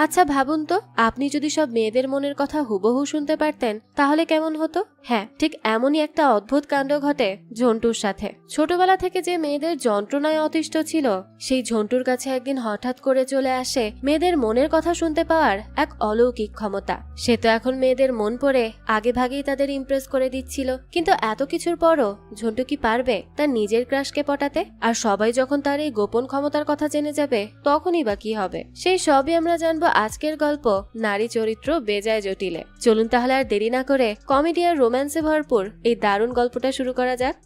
আচ্ছা ভাবুন তো, আপনি যদি সব মেয়েদের মনের কথা হুবহু শুনতে পারতেন তাহলে কেমন হতো? হ্যাঁ, ঠিক এমনই একটা অদ্ভুত কাণ্ড ঘটে ঝন্টুর সাথে। ছোটবেলা থেকে যে মেয়েদের যন্ত্রণায় অতিষ্ঠ ছিল, সেই ঝন্টুর কাছে একদিন হঠাৎ করে চলে আসে মেয়েদের মনের কথা শুনতে পাওয়ার এক অলৌকিক ক্ষমতা। সে তো এখন মেয়েদের মন পড়ে আগে ভাগেই তাদের ইমপ্রেস করে দিচ্ছিল, কিন্তু এত কিছুর পরও ঝন্টু কি পারবে তার নিজের ক্রাশকে পটাতে? আর সবাই যখন তার এই গোপন ক্ষমতার কথা জেনে যাবে তখনই বা কি হবে? সেই সবই আমরা জানবো আজকের গল্প নারী চরিত্র বেজায় জটিলে। চলুন তাহলে আর দেরি না করে কমেডি আর রোম্যান্সে ভরপুর এই দারুণ গল্পটা শুরু করা যাক।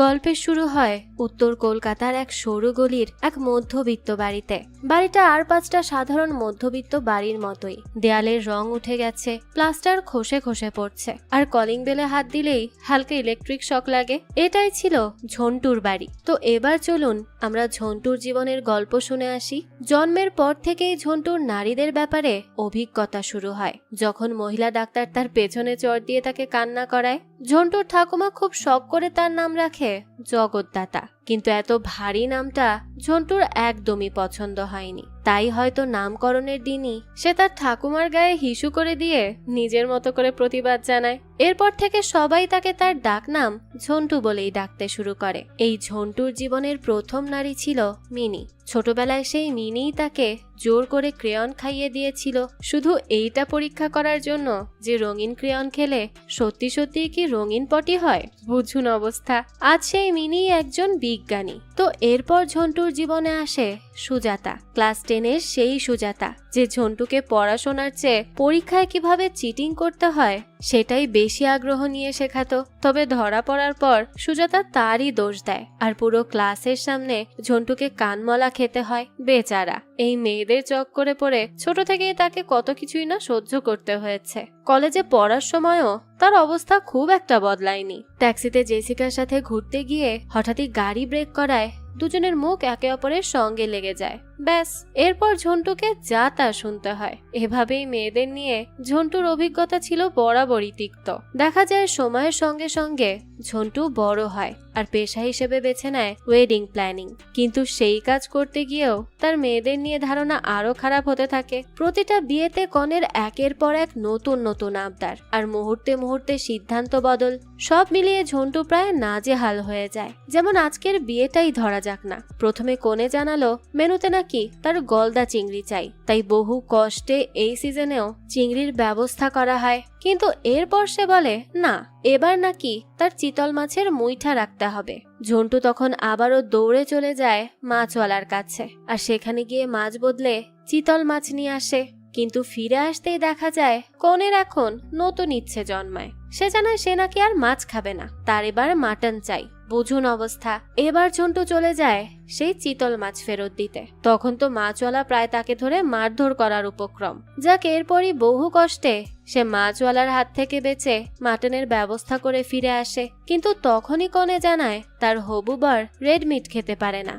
গল্পের শুরু হয় উত্তর কলকাতার এক সরু গলির এক মধ্যবিত্ত বাড়িতে। বাড়িটা আর 5টা সাধারণ মধ্যবিত্ত বাড়ির মতোই। দেয়ালের রং উঠে গেছে, প্লাস্টার খসে খসে পড়ছে, আর কলিং বেলে হাত দিলেই হালকা ইলেকট্রিক শক লাগে। এটাই ছিল ঝন্টুর বাড়ি। তো এবার চলুন আমরা ঝন্টুর জীবনের গল্প শুনে আসি। জন্মের পর থেকেই ঝন্টুর নারীদের ব্যাপারে অভিজ্ঞতা শুরু হয়। যখন মহিলা ডাক্তার তার পেছনে চড় দিয়ে তাকে কান্না করায়, ঝন্টুর ঠাকুমা খুব শখ করে তার নাম রাখে জগৎদাতা। কিন্তু এত ভারী নামটা ঝন্টুর একদমই পছন্দ হয়নি। তাই হয়তো নামকরণের দিনই সে তার ঠাকুমার গায়ে হিসু করে দিয়ে নিজের মতো করে প্রতিবাদ জানায়। এরপর থেকে সবাই তাকে তার ডাকনাম ঝন্টু বলেই ডাকতে শুরু করে। এই ঝন্টুর জীবনের প্রথম নারী ছিল মিনি। ছোটবেলায় সেই মিনিই তাকে জোর করে ক্রেয়ন খাইয়ে দিয়েছিল, শুধু এইটা পরীক্ষা করার জন্য যে রঙিন ক্রেয়ন খেলে সত্যি সত্যি কি রঙিন পটি হয়। বুঝুন অবস্থা। আজ সেই মিনি একজন বিজ্ঞানী। তো এরপর ঝন্টুর জীবনে আসে সুজাতা। ক্লাস 10-এর সেই সুজাতা, যে ঝন্টুকে পড়াশোনার চেয়ে পরীক্ষায় কিভাবে চিটিং করতে হয় সেটাই বেশি আগ্রহ নিয়ে শেখাতো। তবে ধরা পড়ার পর সুজাতা তারই দোষ দেয়, আর পুরো ক্লাসের সামনে ঝন্টুকে কানমলা খেতে হয়। বেচারা এই মেয়েদের চক্করে পড়ে ছোট থেকেই তাকে কত কিছুই না সহ্য করতে হয়েছে। কলেজে পড়ার সময়ও তার অবস্থা খুব একটা বদলায়নি। ট্যাক্সিতে জেসিকার সাথে ঘুরতে গিয়ে হঠাৎই গাড়ি ব্রেক করায় দুজনের মুখ একে অপরের সঙ্গে লেগে যায়। ব্যাস, এরপর ঝন্টুকে যা তা শুনতে হয়। এভাবেই মেয়েদের নিয়ে ঝন্টুর অভিজ্ঞতা ছিল বরাবরই তিক্ত। দেখা যায় সময়ের সঙ্গে সঙ্গে ঝন্টু বড় হয় আর পেশা হিসেবে বেছে নেয় ওয়েডিং প্ল্যানিং। কিন্তু সেই কাজ করতে গিয়েও তার মেয়েদের নিয়ে ধারণা আরো খারাপ হতে থাকে। প্রতিটা বিয়েতে কনের একের পর এক নতুন নতুন আবদার, আর মুহূর্তে মুহূর্তে সিদ্ধান্ত বদল। সব মিলিয়ে ঝন্টু প্রায় নাজেহাল হয়ে যায়। যেমন আজকের বিয়েটাই ধরা যাক না। প্রথমে কনে জানালো মেনুতে নাকি তার গলদা চিংড়ি চাই, তাই বহু কষ্টে এই সিজনেও চিংড়ির ব্যবস্থা করা হয়। কিন্তু এরপর সে বলে না, এবার নাকি তার চিতল মাছের মুইঠা রাখতে হবে। ঝন্টু তখন আবারও দৌড়ে চলে যায় মাছওয়ালার কাছে, আর সেখানে গিয়ে মাছ বদলে চিতল মাছ নিয়ে আসে। কিন্তু ফিরে আসতেই দেখা যায় কনের এখন নতুন ইচ্ছে জন্মায়। সে জানায় সে নাকি আর মাছ খাবে না, তার এবার মাটন চাই। বুঝুন অবস্থা। এবার ঝন্টু চলে যায় সেই চিতল মাছ ফেরত দিতে। তখন তো মাছওয়ালা প্রায় তাকে ধরে মারধর করার উপক্রম। যাক, এরপরই বহু কষ্টে সে মাছওয়ালার হাত থেকে বেঁচে মাটনের ব্যবস্থা করে ফিরে আসে। কিন্তু তখনই কনে জানায় তার হবু বর রেড মিট খেতে পারে না।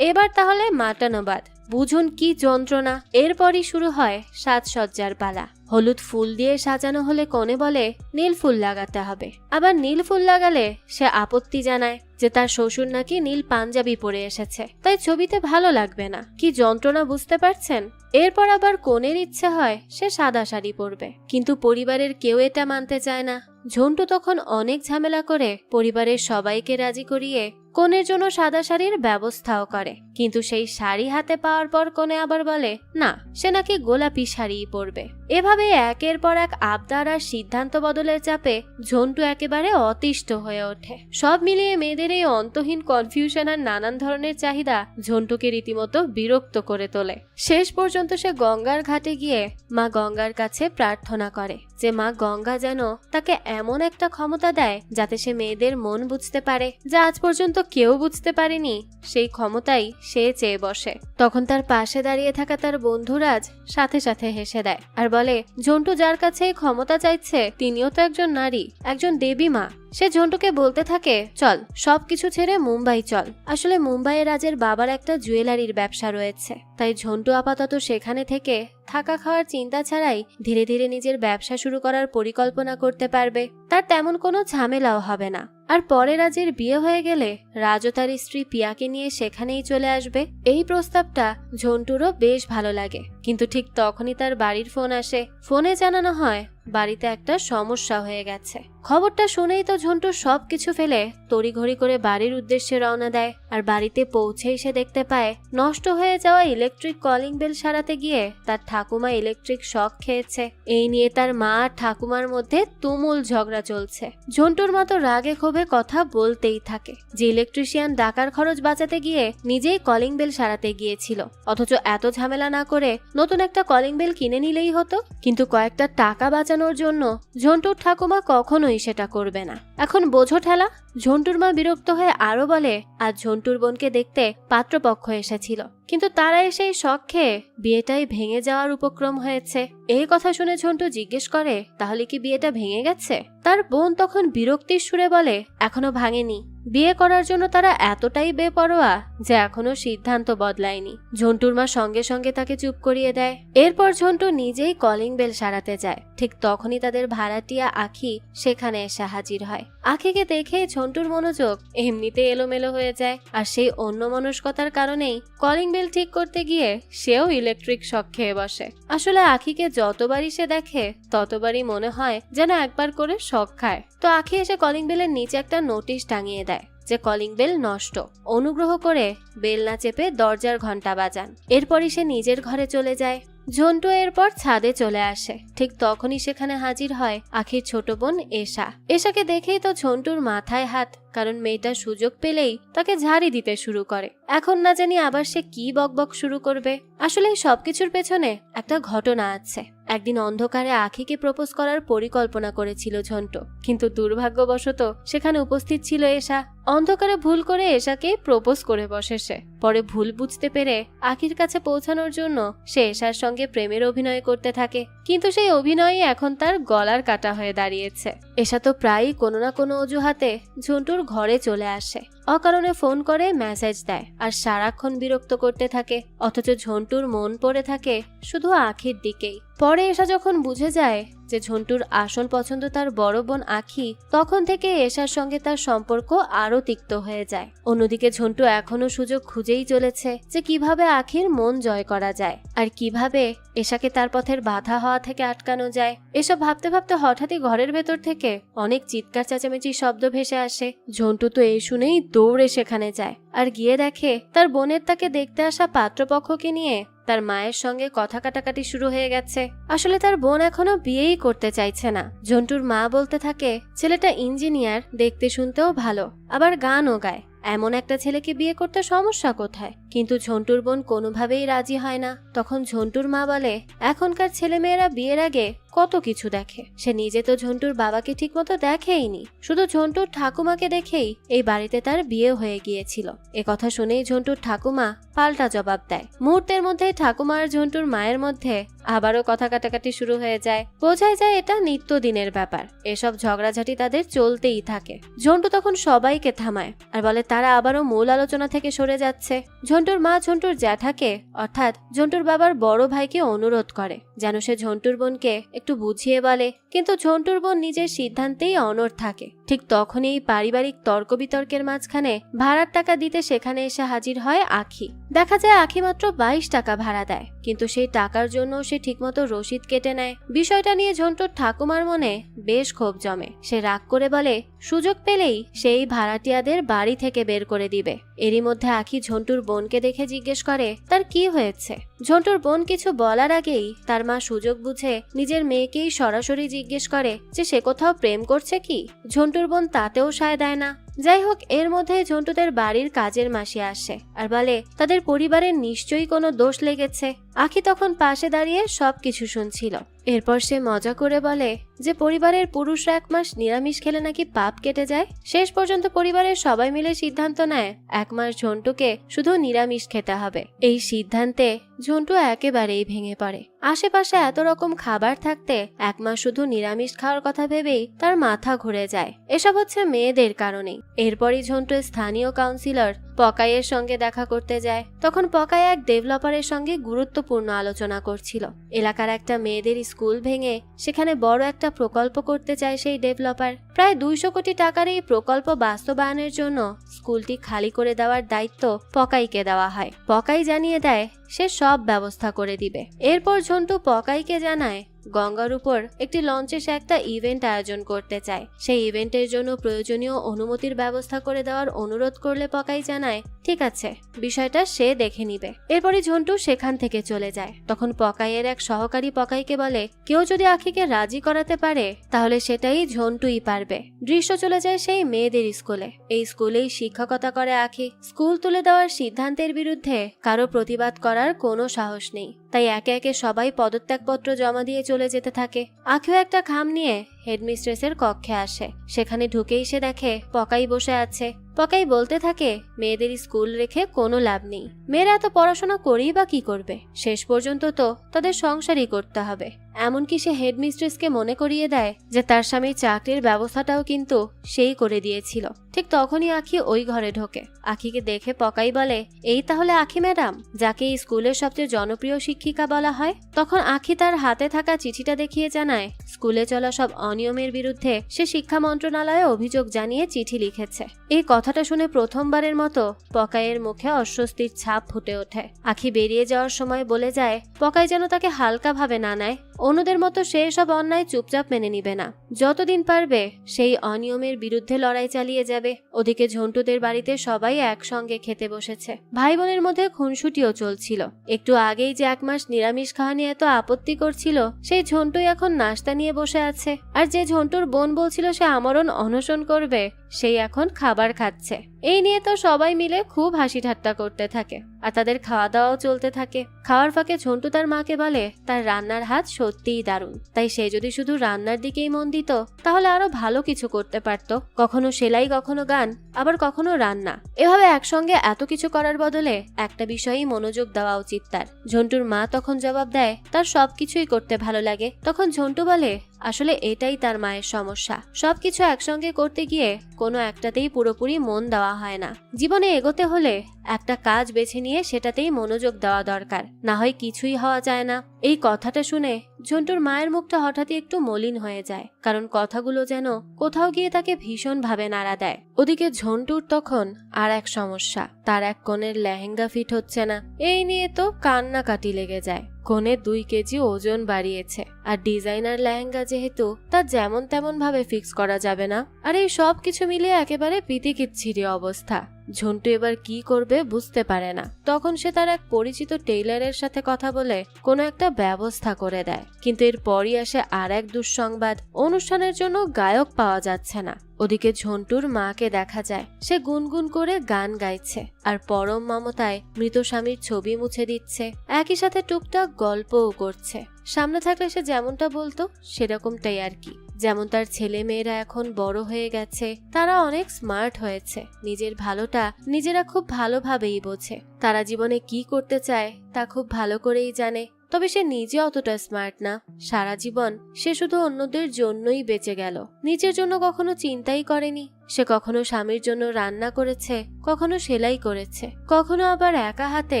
এবার তাহলে মাটনও বাদ। বুঝুন কি যন্ত্রণা। এরপরই শুরু হয় সাজসজ্জার পালা। হলুদ ফুল দিয়ে সাজানো হলে কনে বলে নীল ফুল লাগাতে হবে। আবার নীল ফুল লাগালে সে আপত্তি জানায় যে তার শ্বশুর নাকি নীল পাঞ্জাবি পরে এসেছে, তাই ছবিতে ভালো লাগবে না। কি যন্ত্রণা বুঝতে পারছেন? এরপর আবার কনের ইচ্ছে হয় সে সাদা শাড়ি পরবে, কিন্তু পরিবারের কেউ এটা মানতে চায় না। ঝন্টু তখন অনেক ঝামেলা করে পরিবারের সবাইকে রাজি করিয়ে কনের জন্য সাদা শাড়ির ব্যবস্থাও করে। কিন্তু সেই শাড়ি হাতে পাওয়ার পর কনে আবার বলে না, সে নাকি গোলাপি শাড়িই পরবে। এভাবে একের পর এক আবদার আর সিদ্ধান্ত বদলের চাপে ঝন্টু একেবারে অতিষ্ঠ হয়ে ওঠে। সব মিলিয়ে মেয়েদের এই অন্তহীন কনফিউশন আর নানান ধরনের চাহিদা ঝন্টুকে রীতিমতো বিরক্ত করে তোলে। শেষ পর্যন্ত সে গঙ্গার ঘাটে গিয়ে মা গঙ্গার কাছে প্রার্থনা করে যে মা গঙ্গা যেন তাকে এমন একটা ক্ষমতা দেয় যাতে সে মেয়েদের মন বুঝতে পারে, যা আজ পর্যন্ত কেউ বুঝতে পারেনি। সেই ক্ষমতাই সে চেয়ে বসে। তখন তার পাশে দাঁড়িয়ে থাকা তার বন্ধুরাজ সাথে সাথে হেসে দেয় আর বলে ঝন্টু যার কাছে এই ক্ষমতা চাইছে তিনিও তো একজন নারী, একজন দেবী মা। সে ঝন্টুকে বলতে থাকে চল সবকিছু ছেড়ে মুম্বাই চল। আসলে মুম্বাইয়ে রাজের বাবার একটা জুয়েলারির ব্যবসা রয়েছে, তাই ঝন্টু আপাতত সেখানে থেকে থাকা খাওয়ার চিন্তা ছাড়াই ধীরে ধীরে নিজের ব্যবসা শুরু করার পরিকল্পনা করতে পারবে। তার তেমন কোনো ঝামেলাও হবে না। আর পরে রাজের বিয়ে হয়ে গেলে রাজও তার স্ত্রী পিয়াকে নিয়ে সেখানেই চলে আসবে। এই প্রস্তাবটা ঝন্টুরও বেশ ভালো লাগে, কিন্তু ঠিক তখনই তার বাড়ির ফোন আসে। ফোনে জানানো হয় বাড়িতে একটা সমস্যা হয়ে গেছে। খবরটা শুনেই তো ঝন্টু সবকিছু ফেলে তড়িঘড়ি করে বাড়ির উদ্দেশ্যে রওনা দেয়। আর বাড়িতে পৌঁছেই সে দেখতে পায় নষ্ট হয়ে যাওয়া ইলেকট্রিক কলিং বেল সারাতে গিয়ে তার ঠাকুমা ইলেকট্রিক শক খেয়েছে। এই নিয়ে তার মা আর ঠাকুমার মধ্যে তুমুল ঝগড়া চলছে। ঝন্টুর মা তো রাগে ক্ষোভে কথা বলতেই থাকে যে ইলেকট্রিশিয়ান ডাকার খরচ বাঁচাতে গিয়ে নিজেই কলিং বেল সারাতে গিয়েছিল, অথচ এত ঝামেলা না করে নতুন একটা কলিং বেল কিনে নিলেই হতো। কিন্তু কয়েকটা টাকা বাঁচানোর জন্য ঝন্টুর ঠাকুমা কখনোই সেটা করবে না। এখন বোঝো ঠেলা। ঝন্টুর মা বিরক্ত হয়ে আরো বলে আজ ঝন্টুর বোনকে দেখতে পাত্রপক্ষ এসেছিল, কিন্তু তারা এসে শখ খেয়ে বিয়েটাই ভেঙে যাওয়ার উপক্রম হয়েছে। এই কথা শুনে ঝন্টু জিজ্ঞেস করে তাহলে কি বিয়েটা ভেঙে গেছে? তার বোন তখন বিরক্তির সুরে বলে এখনো ভাঙেনি। বিয়ে করার জন্য তারা এতটাই বেপরোয়া যে এখনো সিদ্ধান্ত বদলায়নি। ঝন্টুর মা সঙ্গে সঙ্গে তাকে চুপ করিয়ে দেয়। এরপর ঝন্টু নিজেই কলিং বেল সারাতে যায়। ঠিক তখনই তাদের ভাড়াটিয়া আখি সেখানে এসে হাজির হয়। আখিকে দেখে ঝন্টুর মনোযোগ এমনিতে এলোমেলো হয়ে যায়, আর সেই অন্যমনস্কতার কারণেই কলিং বেল ঠিক করতে গিয়ে সেও ইলেকট্রিক শক খেয়ে বসে। আসলে আখিকে যতবারই সে দেখে ততবারই মনে হয় যেন একবার করে শক খায়। তো আখি এসে কলিং বেলের নিচে একটা নোটিশ টাঙিয়ে দেয় যে কলিং বেল নষ্ট, অনুগ্রহ করে বেল না চেপে দরজার ঘন্টা বাজান। এরপরই সে নিজের ঘরে চলে যায়। ঝন্টু এরপর ছাদে চলে আসে। ঠিক তখনই সেখানে হাজির হয় আখির ছোট বোন এশা। এশাকে দেখেই তো ঝন্টুর মাথায় হাত, কারণ মেয়েটা সুযোগ পেলেই তাকে ঝাড়ি দিতে শুরু করে। এখন না জানি আবার সে কি বকবক শুরু করবে। আসলে সবকিছুর পেছনে একটা ঘটনা আছে। একদিন অন্ধকারে আখিকে প্রপোজ করার পরিকল্পনা করেছিল ঝন্টু, কিন্তু দুর্ভাগ্যবশত সেখানে উপস্থিত ছিল এশা। অন্ধকারে ভুল করে এশাকে প্রপোজ করে বসে সে। পরে ভুল বুঝতে পেরে আখির কাছে পৌঁছানোর জন্য সে এশার সঙ্গে প্রেমের অভিনয় করতে থাকে, কিন্তু সেই অভিনয়ই এখন তার গলার কাটা হয়ে দাঁড়িয়েছে। এশা তো প্রায়ই কোনো না কোনো অজুহাতে ঝন্টুর ঘরে চলে আসে, অকারণে ফোন করে মেসেজ দেয় আর সারাক্ষণ বিরক্ত করতে থাকে। অথচ ঝন্টুর মন পড়ে থাকে শুধু আখির দিকেই। পরে এশা যখন বুঝে যায় যে ঝন্টুর আসল পছন্দ তার বড় বোন আখি, তখন থেকে এশার সঙ্গে তার সম্পর্ক আরো তিক্ত হয়ে যায়। অন্যদিকে ঝন্টু এখনো সুযোগ খুঁজেই চলেছে যে কিভাবে আখির মন জয় করা যায় আর কিভাবে এশাকে তার পথের বাধা হওয়া থেকে আটকানো যায়। এসব ভাবতে ভাবতে হঠাৎই ঘরের ভেতর থেকে অনেক চিৎকার চেঁচামেচির শব্দ ভেসে আসে। ঝন্টু তো এই শুনেই দৌড়ে সেখানে যায় আর গিয়ে দেখে তার বোনের তাকে দেখতে আসা পাত্রপক্ষকে নিয়ে তার মায়ের সঙ্গে কথা কাটাকাটি শুরু হয়ে গেছে। আসলে তার বোন এখনো বিয়েই করতে চাইছে না। ঝন্টুর মা বলতে থাকে ছেলেটা ইঞ্জিনিয়ার, দেখতে শুনতেও ভালো, আবার গানও গায়, এমন একটা ছেলেকে বিয়ে করতে সমস্যা কোথায়? কিন্তু ঝন্টুর বোন কোনোভাবেই রাজি হয় না। তখন ঝন্টুর মা বলে এখনকার ছেলেমেয়েরা বিয়ের আগে কত কিছু দেখে, সে নিজে তো ঝন্টুর বাবাকে ঠিকমতো দেখেইনি, শুধু ঝন্টুর ঠাকুমাকে দেখেই এই বাড়িতে তার বিয়ে হয়ে গিয়েছিল। কথা শুনেই ঝন্টুর ঠাকুমা পাল্টা জবাব দেয়। মুহূর্তের মধ্যে ঠাকুমা আর ঝন্টুর মায়ের মধ্যে আবারও কথা কাটাকাটি শুরু হয়ে যায়। বোঝাই যায় এটা নিত্যদিনের ব্যাপার, এসব ঝগড়াঝাটি তাদের চলতেই থাকে। ঝন্টু তখন সবাইকে থামায় আর বলে তারা আবারও মূল আলোচনা থেকে সরে যাচ্ছে। ঝন্টুর মা ঝন্টুর জ্যাঠাকে অর্থাৎ ঝন্টুর বাবার বড় ভাইকে অনুরোধ করে যেন সে ঝন্টুর বোনকে একটু বুঝিয়ে বলে, কিন্তু ঝন্টুর বোন নিজের সিদ্ধান্তেই অনড় থাকে। ঠিক তখনই এই পারিবারিক তর্ক বিতর্কের মাঝখানে ভাড়ার টাকা দিতে সেখানে এসে হাজির হয় আখি। দেখা যায় আখি মাত্র 22 টাকা ভাড়া দেয়, কিন্তু সেই টাকার জন্য সে ঠিকমতো রসিদ কেটে নেয়। বিষয়টা নিয়ে ঝন্টুর ঠাকুমার মনে বেশ ক্ষোভ জমে। সে রাগ করে বলে সুযোগ পেলেই সেই ভাড়াটিয়াদের বাড়ি থেকে বের করে দিবে। এরই মধ্যে আখি ঝন্টুর বোনকে দেখে জিজ্ঞেস করে তার কি হয়েছে। ঝন্টুর বোন কিছু বলার আগেই তার মা সুযোগ বুঝে নিজের মেয়েকেই সরাসরি জিজ্ঞেস করে যে সে কোথাও প্রেম করছে কি। ঝন্টুর বোন তাতেও সায় দেয় না। যাই হোক, এর মধ্যে ঝন্টুদের বাড়ির কাজের মাসি আসে আর বলে তাদের পরিবারের নিশ্চয়ই কোনো দোষ লেগেছে। আখি তখন পাশে দাঁড়িয়ে সবকিছু শুনছিল। এরপর সে মজা করে বলে যে পরিবারের পুরুষরা 1 মাস নিরামিষ খেলে নাকি পাপ কেটে যায়। শেষ পর্যন্ত পরিবারের সবাই মিলে সিদ্ধান্ত নেয় 1 মাস ঝন্টুকে শুধু নিরামিষ খেতে হবে। এই সিদ্ধান্তে ঝন্টু একেবারেই ভেঙে পড়ে। আশেপাশে এত রকম খাবার থাকতে 1 মাস শুধু নিরামিষ খাওয়ার কথা ভেবেই তার মাথা ঘুরে যায়। এসব হচ্ছে মেয়েদের কারণেই। এরপরই ঝন্টু স্থানীয় কাউন্সিলর পকাইয়ের সঙ্গে দেখা করতে যায়। তখন পকাই এক ডেভেলপারের সঙ্গে গুরুত্বপূর্ণ আলোচনা করছিল। এলাকার একটা মেয়েদের স্কুল ভেঙে সেখানে বড় একটা প্রকল্প করতে চায় সেই ডেভেলপার। প্রায় 200 কোটি টাকার এই প্রকল্প বাস্তবায়নের জন্য স্কুলটি খালি করে দেওয়ার দায়িত্ব পকাইকে দেওয়া হয়। পকাই জানিয়ে দেয় সে সব ব্যবস্থা করে দিবে। এরপর ঝন্টু পকাইকে জানায় গঙ্গার উপর একটি লঞ্চে সে একটা ইভেন্ট আয়োজন করতে চায়। সেই ইভেন্টের জন্য প্রয়োজনীয় অনুমতির ব্যবস্থা করে দেওয়ার অনুরোধ করলে পকাই জানায় ঠিক আছে, বিষয়টা সে দেখে নিবে। এরপরই ঝন্টু সেখান থেকে চলে যায়। তখন পকাইয়ের এক সহকারী পকাইকে বলে কেউ যদি আখিকে রাজি করাতে পারে তাহলে সেটাই ঝন্টুই পারবে। দৃশ্য চলে যায় সেই মেয়েদের স্কুলে। এই স্কুলেই শিক্ষকতা করে আখি। স্কুল তুলে দেওয়ার সিদ্ধান্তের বিরুদ্ধে কারো প্রতিবাদ করার কোনো সাহস নেই, তাই একে একে সবাই পদত্যাগপত্র জমা দিয়ে চলে যেতে থাকে। আখিও একটা খাম নিয়ে হেডমিস্ট্রেসের কক্ষে আসে। সেখানে ঢুকেই সে দেখে পকাই বসে আছে। পকাই বলতে থাকে মেয়েদের স্কুল রেখে কোনো লাভ নেই, মেয়েরা এত পড়াশোনা করেই বা কি করবে, শেষ পর্যন্ত তো তাদের সংসারই করতে হবে। এমনকি সে হেডমিস্ট্রেসকে মনে করিয়ে দেয় যে তার স্বামীর চাকরির ব্যবস্থাটাও কিন্তু সেই করে দিয়েছিল। ঠিক তখনই আখি ওই ঘরে ঢোকে। আখিকে দেখে পকাই বলে এই তাহলে আখি ম্যাডাম, যাকে এই স্কুলের সবচেয়ে জনপ্রিয় শিক্ষিকা বলা হয়। তখন আখি তার হাতে থাকা চিঠিটা দেখিয়ে জানায় স্কুলে চলা সব অনিয়মের বিরুদ্ধে সে শিক্ষা মন্ত্রণালয়ে অভিযোগ জানিয়ে চিঠি লিখেছে। এই কথাটা শুনে প্রথমবারের মতো পকাইয়ের মুখে অস্বস্তির ছাপ ফুটে ওঠে। আখি বেরিয়ে যাওয়ার সময় বলে যায় পকাই যেন তাকে হালকা ভাবে না নেয়। অন্যদের মতো সে সব অন্যায় চুপচাপ মেনে নিবে না, যতদিন পারবে সেই অনিয়মের বিরুদ্ধে লড়াই চালিয়ে যাবে। ওদিকে ঝন্টুদের বাড়িতে সবাই একসঙ্গে খেতে বসেছে। ভাই বোনের মধ্যে খুনসুটিও চলছিল। একটু আগেই যে 1 মাস নিরামিষ খাওয়া নিয়ে এত আপত্তি করছিল সেই ঝন্টুই এখন নাস্তা নিয়ে বসে আছে। আর যে ঝন্টুর বোন বলছিল সে আমরণ অনশন করবে, সেই এখন খাবার খাচ্ছে। এই নিয়ে তো সবাই মিলে খুব হাসি ঠাট্টা করতে থাকে আর তাদের খাওয়া দাওয়াও চলতে থাকে। খাওয়ার ফাঁকে ঝন্টু তার মাকে বলে তার রান্নার হাত সত্যিই দারুণ, তাই সে যদি শুধু রান্নার দিকেই মন দিত তাহলে আরো ভালো কিছু করতে পারত। কখনো সেলাই, কখনো গান, আবার কখনো রান্না। এভাবে একসঙ্গে এত কিছু করার বদলে একটা বিষয়েই মনোযোগ দেওয়া উচিত তার। ঝন্টুর মা তখন জবাব দেয় তার সবকিছুই করতে ভালো লাগে। তখন ঝন্টু বলে আসলে এটাই তার মায়ের সমস্যা, সবকিছু একসঙ্গে করতে গিয়ে কোনো একটাতেই পুরোপুরি মন দেওয়া হয় না। জীবনে এগোতে হলে একটা কাজ বেছে নিয়ে সেটাতেই মনোযোগ দেওয়া দরকার, না হয় কিছুই হওয়া যায় না। এই কথাটা শুনে ঝন্টুর মায়ের মুখটা হঠাৎই একটু মলিন হয়ে যায়, কারণ কথাগুলো যেন কোথাও গিয়ে তাকে ভীষণ ভাবে নাড়া দেয়। ওদিকে ঝন্টুর তখন আর এক সমস্যা, তার এক কনের লেহেঙ্গা ফিট হচ্ছে না। এই নিয়ে তো কান্নাকাটি লেগে যায়। কনে 2 কেজি ওজন বাড়িয়েছে, আর ডিজাইনার লেহেঙ্গা যেহেতু তা যেমন তেমন ভাবে ফিক্স করা যাবে না। আর এই সব কিছু মিলিয়ে একেবারে পিতিকিচ্ছিরি অবস্থা। ঝন্টু এবার কি করবে বুঝতে পারে না। তখন সে তার এক পরিচিত টেইলারের সাথে কথা বলে কোনো একটা ব্যবস্থা করে দেয়। কিন্তু এরপরই আসে আর এক দুঃসংবাদ, অনুষ্ঠানের জন্য গায়ক পাওয়া যাচ্ছে না। ওদিকে ঝন্টুর মাকে দেখা যায় সে গুনগুন করে গান গাইছে আর পরম মমতায় মৃত স্বামীর ছবি মুছে দিচ্ছে, একই সাথে টুকটাক গল্পও করছে। সামনে থাকলে সে যেমনটা বলতো সেরকমটাই আর কি। যেমন তার ছেলে মেয়েরা এখন বড় হয়ে গেছে, তারা অনেক স্মার্ট হয়েছে, নিজের ভালোটা নিজেরা খুব ভালোভাবেই বোঝে। তারা জীবনে কি করতে চায় তা খুব ভালো করেই জানে। তবে সে নিজে অতটা স্মার্ট না। সারা জীবন সে শুধু অন্যদের জন্যই বেঁচে গেল, নিজের জন্য কখনো চিন্তাই করেনি। সে কখনো স্বামীর জন্য রান্না করেছে, কখনো সেলাই করেছে, কখনো আবার একা হাতে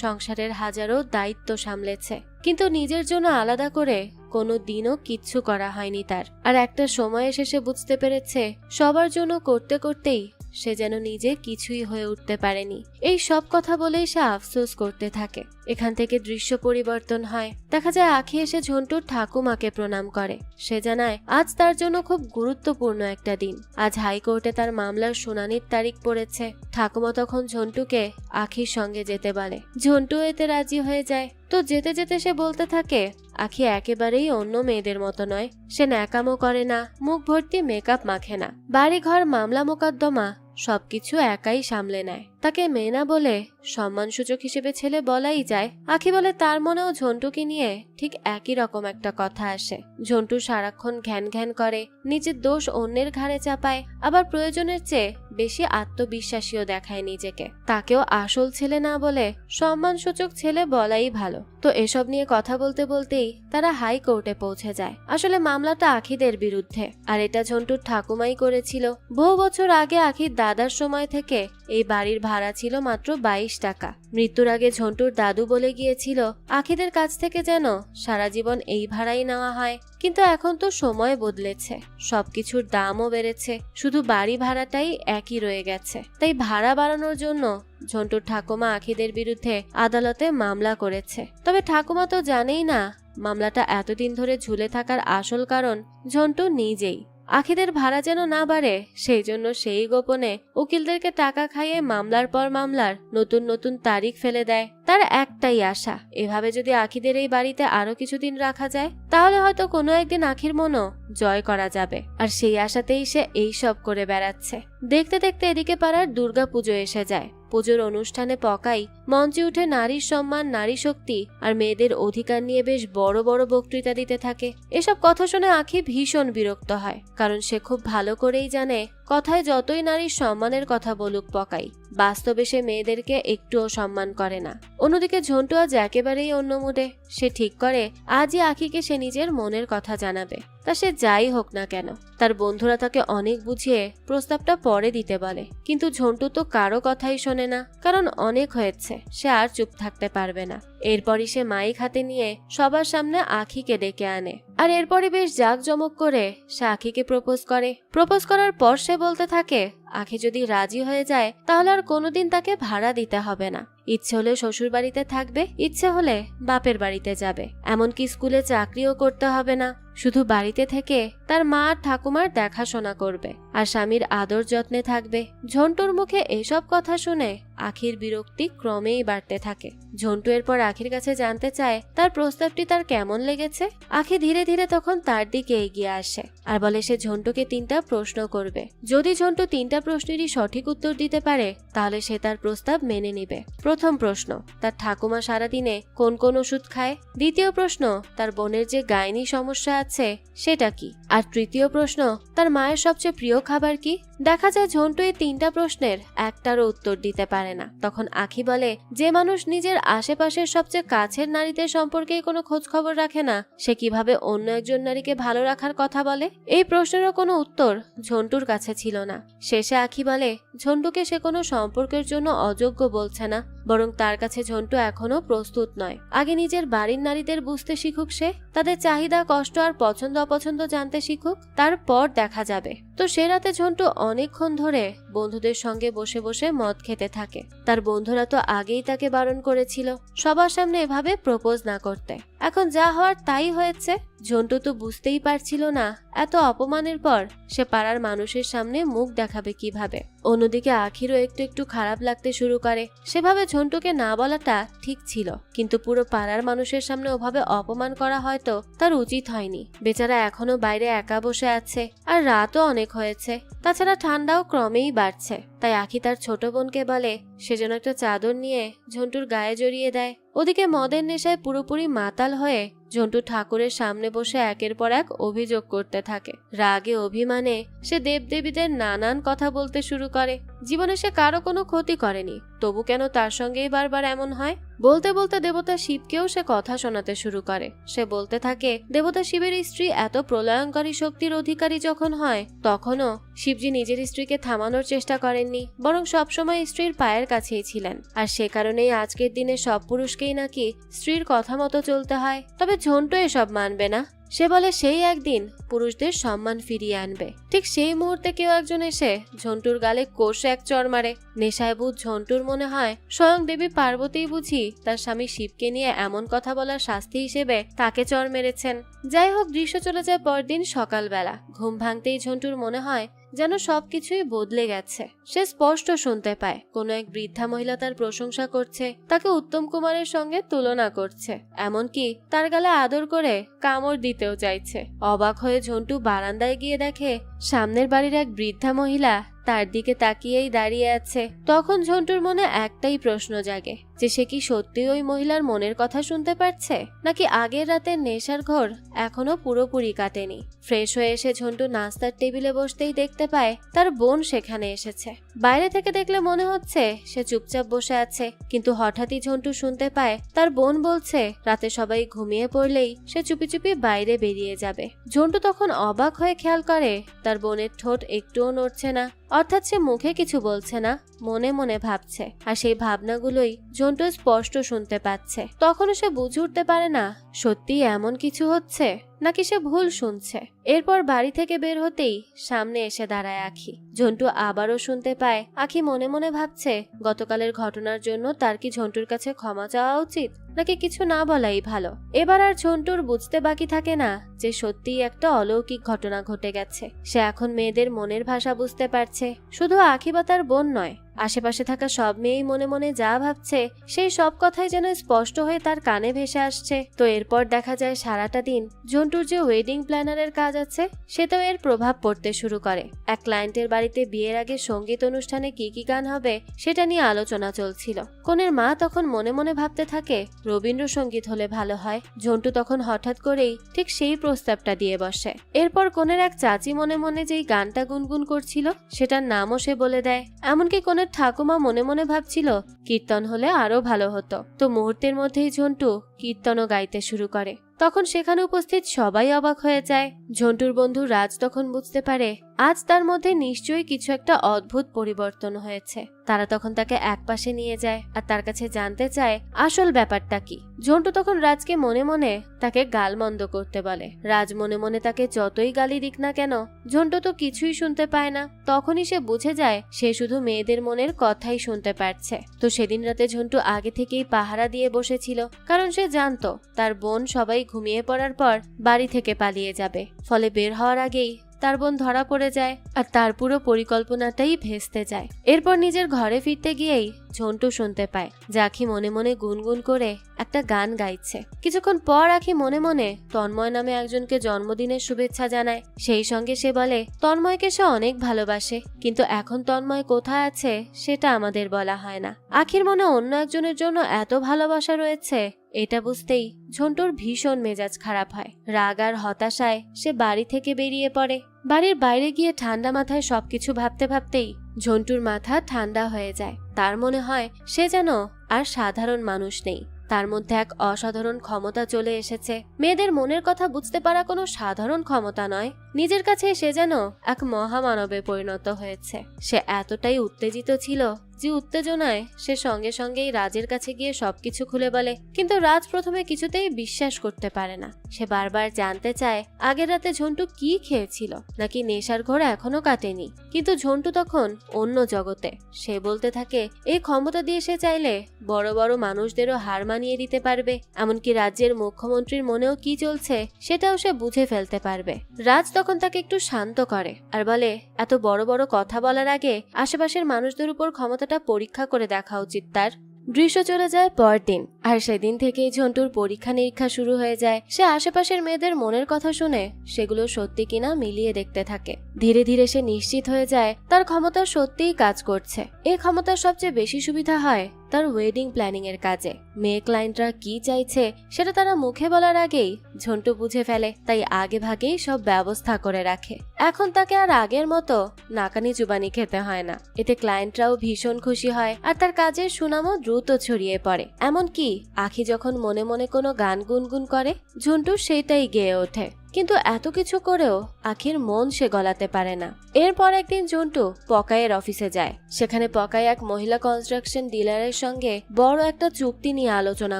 সংসারের হাজারো দায়িত্ব সামলেছে, কিন্তু নিজের জন্য আলাদা করে কোনো দিনও কিচ্ছু করা হয়নি তার। আর একটা সময় এসে সে বুঝতে পেরেছে সবার জন্য করতে করতেই সে যেন নিজে কিছুই হয়ে উঠতে পারেনি। এই সব কথা বলেই সে আফসোস করতে থাকে। এখান থেকে দৃশ্য পরিবর্তন হয়। দেখা যায় আখি এসে ঝন্টুর ঠাকুমাকে প্রণাম করে। সে জানায় আজ তার জন্য খুব গুরুত্বপূর্ণ একটা দিন। আজ হাইকোর্টে তার মামলার শুনানির তারিখ পড়েছে। ঠাকুমা তখন ঝন্টুকে আখির সঙ্গে যেতে বলে। ঝন্টু এতে রাজি হয়ে যায়। তো যেতে যেতে সে বলতে থাকে আখি একেবারেই অন্য মেয়েদের মতো নয়। সে ন্যাকামো করে না, মুখ ভর্তি মেকআপ মাখে না, বাড়ি ঘর মামলা মোকদ্দমা সবকিছু একাই সামলে নেয়। তাকে মেয়ে না বলে সম্মানসূচক হিসেবে ছেলে বলাই যায়। আখি বলে তার মনেও ঝন্টুকে নিয়ে ঠিক একই রকম একটা কথা আসে। ঝন্টু সারাক্ষণ ঘ্যান ঘ্যান করে, নিজের দোষ অন্যের ঘাড়ে চাপায়, আবার প্রয়োজনের চেয়ে বেশি আত্মবিশ্বাসীও দেখায় নিজেকে। তাকেও আসল ছেলে না বলে সম্মানসূচক ছেলে বলাই ভালো। তো এসব নিয়ে কথা বলতে বলতেই তারা হাইকোর্টে পৌঁছে যায়। আসলে মামলাটা আখিদের বিরুদ্ধে, আর এটা ঝন্টুর ঠাকুমাই করেছিল। বহু বছর আগে আখির দাদার সময় থেকে এই বাড়ির ভাড়া ছিল মাত্র 22 টাকা। মৃত্যুর আগে ঝন্টুর দাদু বলে গিয়েছিল আখিদের কাছ থেকে যেন সারা জীবন এই ভাড়াই নেওয়া হয়। কিন্তু এখন তো সময় বদলেছে, সবকিছুর দামও বেড়েছে, শুধু বাড়ি ভাড়াটাই একই রয়ে গেছে। তাই ভাড়া বাড়ানোর জন্য ঝন্টুর ঠাকুমা আখিদের বিরুদ্ধে আদালতে মামলা করেছে। তবে ঠাকুমা তো জানেই না মামলাটা এতদিন ধরে ঝুলে থাকার আসল কারণ ঝন্টু নিজেই। আখিদের ভাড়া যেন না বাড়ে সেই জন্য সেই গোপনে উকিলদেরকে টাকা খাইয়ে মামলার পর মামলার নতুন নতুন তারিখ ফেলে দেয়। তার একটাই আশা, এভাবে যদি আখিদের এই বাড়িতে আরো কিছুদিন রাখা যায় তাহলে হয়তো কোনো একদিন আখির মনও জয় করা যাবে। আর সেই আশাতেই সে এই সব করে বেড়াচ্ছে। দেখতে দেখতে এদিকে পাড়ার দুর্গা পুজো এসে যায়। পুজোর অনুষ্ঠানে পকাই মঞ্চে উঠে নারীর সম্মান, নারী শক্তি আর মেয়েদের অধিকার নিয়ে বেশ বড় বড় বক্তৃতা দিতে থাকে। এসব কথা শুনে আখি ভীষণ বিরক্ত হয়, কারণ সে খুব ভালো করেই জানে কথায় যতই নারীর সম্মানের কথা বলুক পকাই, বাস্তবে সে মেয়েদেরকে একটুও সম্মান করে না। অন্যদিকে ঝন্টু আজ একেবারেই অন্য মুডে। সে ঠিক করে আজই আখিকে সে নিজের মনের কথা জানাবে, তা সে যাই হোক না কেন। তার বন্ধুরা তাকে অনেক বুঝিয়ে প্রস্তাবটা পরে দিতে বলে, কিন্তু ঝন্টু তো কারো কথাই শোনে না, কারণ অনেক হয়েছে, সে আর চুপ থাকতে পারবে না। এরপরই সে মাইক হাতে নিয়ে সবার সামনে আখিকে ডেকে আনে, আর এরপরই বেশ জাঁকজমক করে সে আখিকে প্রপোজ করে। প্রপোজ করার পর সে বলতে থাকে আখি যদি রাজি হয়ে যায় তাহলে আর কোনোদিন তাকে ভাড়া দিতে হবে না। ইচ্ছে হলে শ্বশুর বাড়িতে থাকবে, ইচ্ছে হলে বাপের বাড়িতে যাবে, এমনকি স্কুলে চাকরিও করতে হবে না। শুধু বাড়িতে থেকে তার মা আর ঠাকুমার দেখাশোনা করবে আর স্বামীর আদর যত্নে থাকবে। ঝন্টুর মুখে এসব কথা শুনে আখির বিরক্তি ক্রমেই বাড়তে থাকে। ঝন্টু এরপর আখির কাছে জানতে চায় তার প্রস্তাবটি তার কেমন লেগেছে। আখি ধীরে ধীরে তখন তার দিকে এগিয়ে আসে আর বলে সে ঝন্টুকে 3টা প্রশ্ন করবে। যদি ঝন্টু 3টা প্রশ্নেরই সঠিক উত্তর দিতে পারে তাহলে সে তার প্রস্তাব মেনে নিবে। প্রথম প্রশ্ন, তার ঠাকুমা সারাদিনে কোন কোন ওষুধ খায়। দ্বিতীয় প্রশ্ন, তার বোনের যে গাইনি সমস্যা আছে সেটা কি। আর তৃতীয় প্রশ্ন, তার মায়ের সবচেয়ে প্রিয় খাবার কি। দেখা যায় ঝন্টু এই 3টা প্রশ্নের একটারও উত্তর দিতে পারে না। তখন আখি বলে যে মানুষ নিজের আশেপাশের সবচেয়ে কাছের নারীদের সম্পর্কে কোনো খোঁজ খবর রাখে না, সে কিভাবে অন্য একজন নারীকে ভালো রাখার কথা বলে। এই প্রশ্নেরও কোনো উত্তর ঝন্টুর কাছে ছিল না। শেষে আখি বলে ঝন্টুকে সে কোনো সম্পর্কের জন্য অযোগ্য বলছে না, বরং তার কাছে ঝন্টু এখনো প্রস্তুত নয়। আগে নিজের বাড়ির নারীদের বুঝতে শিখুক, সে তাদের চাহিদা, কষ্ট আর পছন্দ অপছন্দ জানতে শিখুক, তারপর দেখা যাবে। তো সে রাতে ঝন্টু অনেকক্ষণ ধরে বন্ধুদের সঙ্গে বসে বসে মদ খেতে থাকে। তার বন্ধুরা তো আগেই তাকে বারণ করেছিল সবার সামনে এভাবে প্রপোজ না করতে। এখন যা হওয়ার তাই হয়েছে। ঝন্টু তো বুঝতেই পারছিল না এত অপমানের পর সে পাড়ার মানুষের সামনে মুখ দেখাবে কিভাবে। অন্যদিকে আখিরও একটু একটু খারাপ লাগতে শুরু করে। সেভাবে ঝন্টুকে না বলাটা ঠিক ছিল, কিন্তু পুরো পাড়ার মানুষের সামনে ওভাবে অপমান করা হয়তো তার উচিত হয়নি। বেচারা এখনো বাইরে একা বসে আছে, আর রাতও অনেক হয়েছে। তাছাড়া ঠান্ডাও ক্রমেই বাড়ছে। তাই আখি তার ছোট বোনকে বলে সে যেন একটা চাদর নিয়ে ঝন্টুর গায়ে জড়িয়ে দেয়। ওদিকে মদের নেশায় পুরোপুরি মাতাল হয়ে ঝন্টু ঠাকুরের সামনে বসে একের পর এক অভিযোগ করতে থাকে। রাগে অভিমানে সে দেবদেবীদের নানান কথা বলতে শুরু করে। জীবনে সে কারো কোনো ক্ষতি করেনি, তবু কেন তার সঙ্গেই বারবার এমন হয়। বলতে বলতে দেবতা শিবকেও সে কথা শোনাতে শুরু করে। সে বলতে থাকে দেবতা শিবের স্ত্রী এত প্রলয়ঙ্কারী শক্তির অধিকারী যখন হয়, তখনও শিবজি নিজের স্ত্রীকে থামানোর চেষ্টা করেননি, বরং সবসময় স্ত্রীর পায়ের কাছেই ছিলেন। আর সে কারণেই আজকের দিনে সব পুরুষকেই নাকি স্ত্রীর কথা মতো চলতে হয়। তবে ঝন্টু এসব মানবে না। সে বলে সেই একদিন পুরুষদের সম্মান ফিরিয়ে আনবে। ঠিক সেই মুহূর্তে কেউ একজন এসে ঝন্টুর গালে কষে এক চড় মারে। নেশায় বুঝ ঝন্টুর মনে হয় স্বয়ং দেবী পার্বতী বুঝি তার স্বামী শিবকে নিয়ে এমন কথা বলার শাস্তি হিসেবে তাকে চড় মেরেছেন। যাই হোক, দৃশ্য চলে যায় পরদিন সকালবেলা। ঘুম ভাঙতেই ঝন্টুর মনে হয় যেন সবকিছুই বদলে গেছে। সে স্পষ্ট শুনতে পায় কোনো এক বৃদ্ধা মহিলা তার প্রশংসা করছে, তাকে উত্তম কুমারের সঙ্গে তুলনা করছে, এমনকি তার গালে আদর করে কামড় দিতেও চাইছে। অবাক হয়ে ঝন্টু বারান্দায় গিয়ে দেখে সামনের বাড়ির এক বৃদ্ধা মহিলা তার দিকে তাকিয়েই দাঁড়িয়ে আছে। তখন ঝন্টুর মনে একটাই প্রশ্ন জাগে যে সে কি সত্যি ওই মহিলার মনের কথা শুনতে পারছে, নাকি আগের রাতের নেশার ঘোর এখনো পুরোপুরি কাটেনি। ফ্রেশ হয়ে এসে ঝন্টু নাস্তার টেবিলে বসতেই দেখতে পায় তার বোন সেখানে এসেছে। বাইরে থেকে দেখলে মনে হচ্ছে সে চুপচাপ বসে আছে, কিন্তু হঠাৎই ঝন্টু শুনতে পায় তার বোন বলছে রাতে সবাই ঘুমিয়ে পড়লেই সে চুপি চুপি বাইরে বেরিয়ে যাবে। ঝন্টু তখন অবাক হয়ে খেয়াল করে তার বোনের ঠোঁট একটুও নড়ছে না। অর্থাৎ সে মুখে কিছু বলছে না, মনে মনে ভাবছে, আর সেই ভাবনাগুলোই ঝন্টু স্পষ্ট শুনতে পাচ্ছে। তখনও সে বুঝে উঠতে পারে না সত্যি এমন কিছু হচ্ছে নাকি সে ভুল শুনছে। এরপর বাড়ি থেকে বের হতেই সামনে এসে দাঁড়ায় আখি। ঝন্টু আবারও শুনতে পায় আখি মনে মনে ভাবছে গতকালের ঘটনার জন্য তার কি ঝন্টুর কাছে ক্ষমা চাওয়া উচিত নাকি কিছু না বলাই ভালো। এবার আর ঝন্টুর বুঝতে বাকি থাকে না যে সত্যিই একটা অলৌকিক ঘটনা ঘটে গেছে। সে এখন মেয়েদের মনের ভাষা বুঝতে পারছে। শুধু আখি বা তার বোন নয়, আশেপাশে থাকা সব মেয়েই মনে মনে যা ভাবছে সেই সব কথাই যেন স্পষ্ট হয়ে তার কানে ভেসে আসছে। তো এরপর দেখা যায় সারাটা দিন ঝন্টুর যে ওয়েডিং প্ল্যানারের কাজ আছে সেটাও এর প্রভাব পড়তে শুরু করে। এক ক্লায়েন্টের বাড়িতে বিয়ের আগে সঙ্গীত অনুষ্ঠানে কি কি গান হবে সেটা নিয়ে আলোচনা চলছিল। কনের মা তখন মনে মনে ভাবতে থাকে রবীন্দ্রসঙ্গীত হলে ভালো হয়। ঝন্টু তখন হঠাৎ করেই ঠিক সেই প্রস্তাবটা দিয়ে বসে। এরপর কনের এক চাচি মনে মনে যেই গানটা গুনগুন করছিল সেটার নামও সে বলে দেয়। এমনকি কনের ঠাকুমা মনে মনে ভাবছিল কীর্তন হলে আরো ভালো হতো। তো মুহূর্তের মধ্যেই ঝন্টু কীর্তনও গাইতে শুরু করে। তখন সেখানে উপস্থিত সবাই অবাক হয়ে যায়। ঝন্টুর বন্ধু রাজ তখন বুঝতে পারে আজ তার মধ্যে নিশ্চয়ই কিছু একটা অদ্ভুত পরিবর্তন হয়েছে। তারা তখন তাকে একপাশে নিয়ে যায় আর তার কাছে জানতে চায় আসল ব্যাপারটা কি। ঝন্টু তখন রাজকে মনে মনে তাকে গালমন্দ করতে বলে। রাজ মনে মনে তাকে যতই গালি দিক না কেন ঝন্টু তো কিছুই শুনতে পায় না। তখনই সে বুঝে যায় সে শুধু মেয়েদের মনের কথাই শুনতে পারছে। তো সেদিন রাতে ঝন্টু আগে থেকেই পাহারা দিয়ে বসেছিল, কারণ সে জানতো তার বোন সবাই ঘুমিয়ে পড়ার পর বাড়ি থেকে পালিয়ে যাবে। ফলে বের হওয়ার আগেই তার বোন ধরা পড়ে যায় আর তার পুরো পরিকল্পনাটাই ভেস্তে যায়। এরপর নিজের ঘরে ফিরতে গিয়েই ঝন্টু শুনতে পায় যে আখি মনে মনে গুনগুন করে একটা গান গাইছে। কিছুক্ষণ পর আখি মনে মনে তন্ময় নামে একজনকে জন্মদিনের শুভেচ্ছা জানায়। সেই সঙ্গে সে বলে তন্ময়কে সে অনেক ভালোবাসে, কিন্তু এখন তন্ময় কোথায় আছে সেটা আমাদের বলা হয় না। আখির মনে অন্য একজনের জন্য এত ভালোবাসা রয়েছে এটা বুঝতেই ঝন্টুর ভীষণ মেজাজ খারাপ হয়। রাগ আর হতাশায় সে বাড়ি থেকে বেরিয়ে পড়ে। বাড়ির বাইরে গিয়ে ঠান্ডা মাথায় সবকিছু ভাবতে ভাবতেই ঝন্টুর মাথা ঠান্ডা হয়ে যায়। তার মনে হয় সে যেন আর সাধারণ মানুষ নেই, তার মধ্যে এক অসাধারণ ক্ষমতা চলে এসেছে। মেয়েদের মনের কথা বুঝতে পারা কোনো সাধারণ ক্ষমতা নয়, নিজের কাছে সে যেন এক মহামানবে পরিণত হয়েছে। সে এতটাই উত্তেজিত ছিল যে উত্তেজনায় সে সঙ্গে সঙ্গেই রাজের কাছে গিয়ে সবকিছু খুলে বলে। কিন্তু রাজ প্রথমে কিছুতেই বিশ্বাস করতে পারে না। সে বারবার জানতে চায় আগের রাতে ঝন্টু কি খেয়েছিল, নাকি নেশার ঘোর এখনো কাটেনি। কিন্তু ঝন্টু তখন অন্য জগতে। সে বলতে থাকে এই ক্ষমতা দিয়ে সে চাইলে বড় বড় মানুষদেরও হার মানিয়ে দিতে পারবে, এমনকি রাজ্যের মুখ্যমন্ত্রীর মনেও কি চলছে সেটাও সে বুঝে ফেলতে পারবে। রাজ তখন তাকে একটু শান্ত করে আর বলে এত বড় বড় কথা বলার আগে আশেপাশের মানুষদের উপর ক্ষমতাটা পরীক্ষা করে দেখা উচিত তার। দৃশ্য চলে যায় পরদিন, আর সেদিন থেকেই ঝন্টুর পরীক্ষা নিরীক্ষা শুরু হয়ে যায়। সে আশেপাশের মেয়েদের মনের কথা শুনে সেগুলো সত্যি কিনা মিলিয়ে দেখতে থাকে। ধীরে ধীরে সে নিশ্চিত হয়ে যায় তার ক্ষমতা সত্যিই কাজ করছে। এই ক্ষমতার সবচেয়ে বেশি সুবিধা হয় তার ওয়েডিং প্ল্যানিং এর কাজে। মেয়ে ক্লায়েন্টরা কি চাইছে সেটা তারা মুখে বলার আগেই ঝন্টু বুঝে ফেলে, তাই আগে ভাগেই সব ব্যবস্থা করে রাখে। এখন তাকে আর আগের মতো নাকানি চুবানি খেতে হয় না। এতে ক্লায়েন্টরাও ভীষণ খুশি হয় আর তার কাজের সুনামও দ্রুত ছড়িয়ে পড়ে। এমনকি আখি যখন মনে মনে কোনো গান গুনগুন করে ঝন্টু সেটাই গেয়ে ওঠে। কিন্তু এত কিছু করেও আখির মন সে গলাতে পারে না। এরপর একদিন ঝন্টু পকাইয়ের অফিসে যায়। সেখানে পকাই এক মহিলা কনস্ট্রাকশন ডিলারের সঙ্গে বড় একটা চুক্তি নিয়ে আলোচনা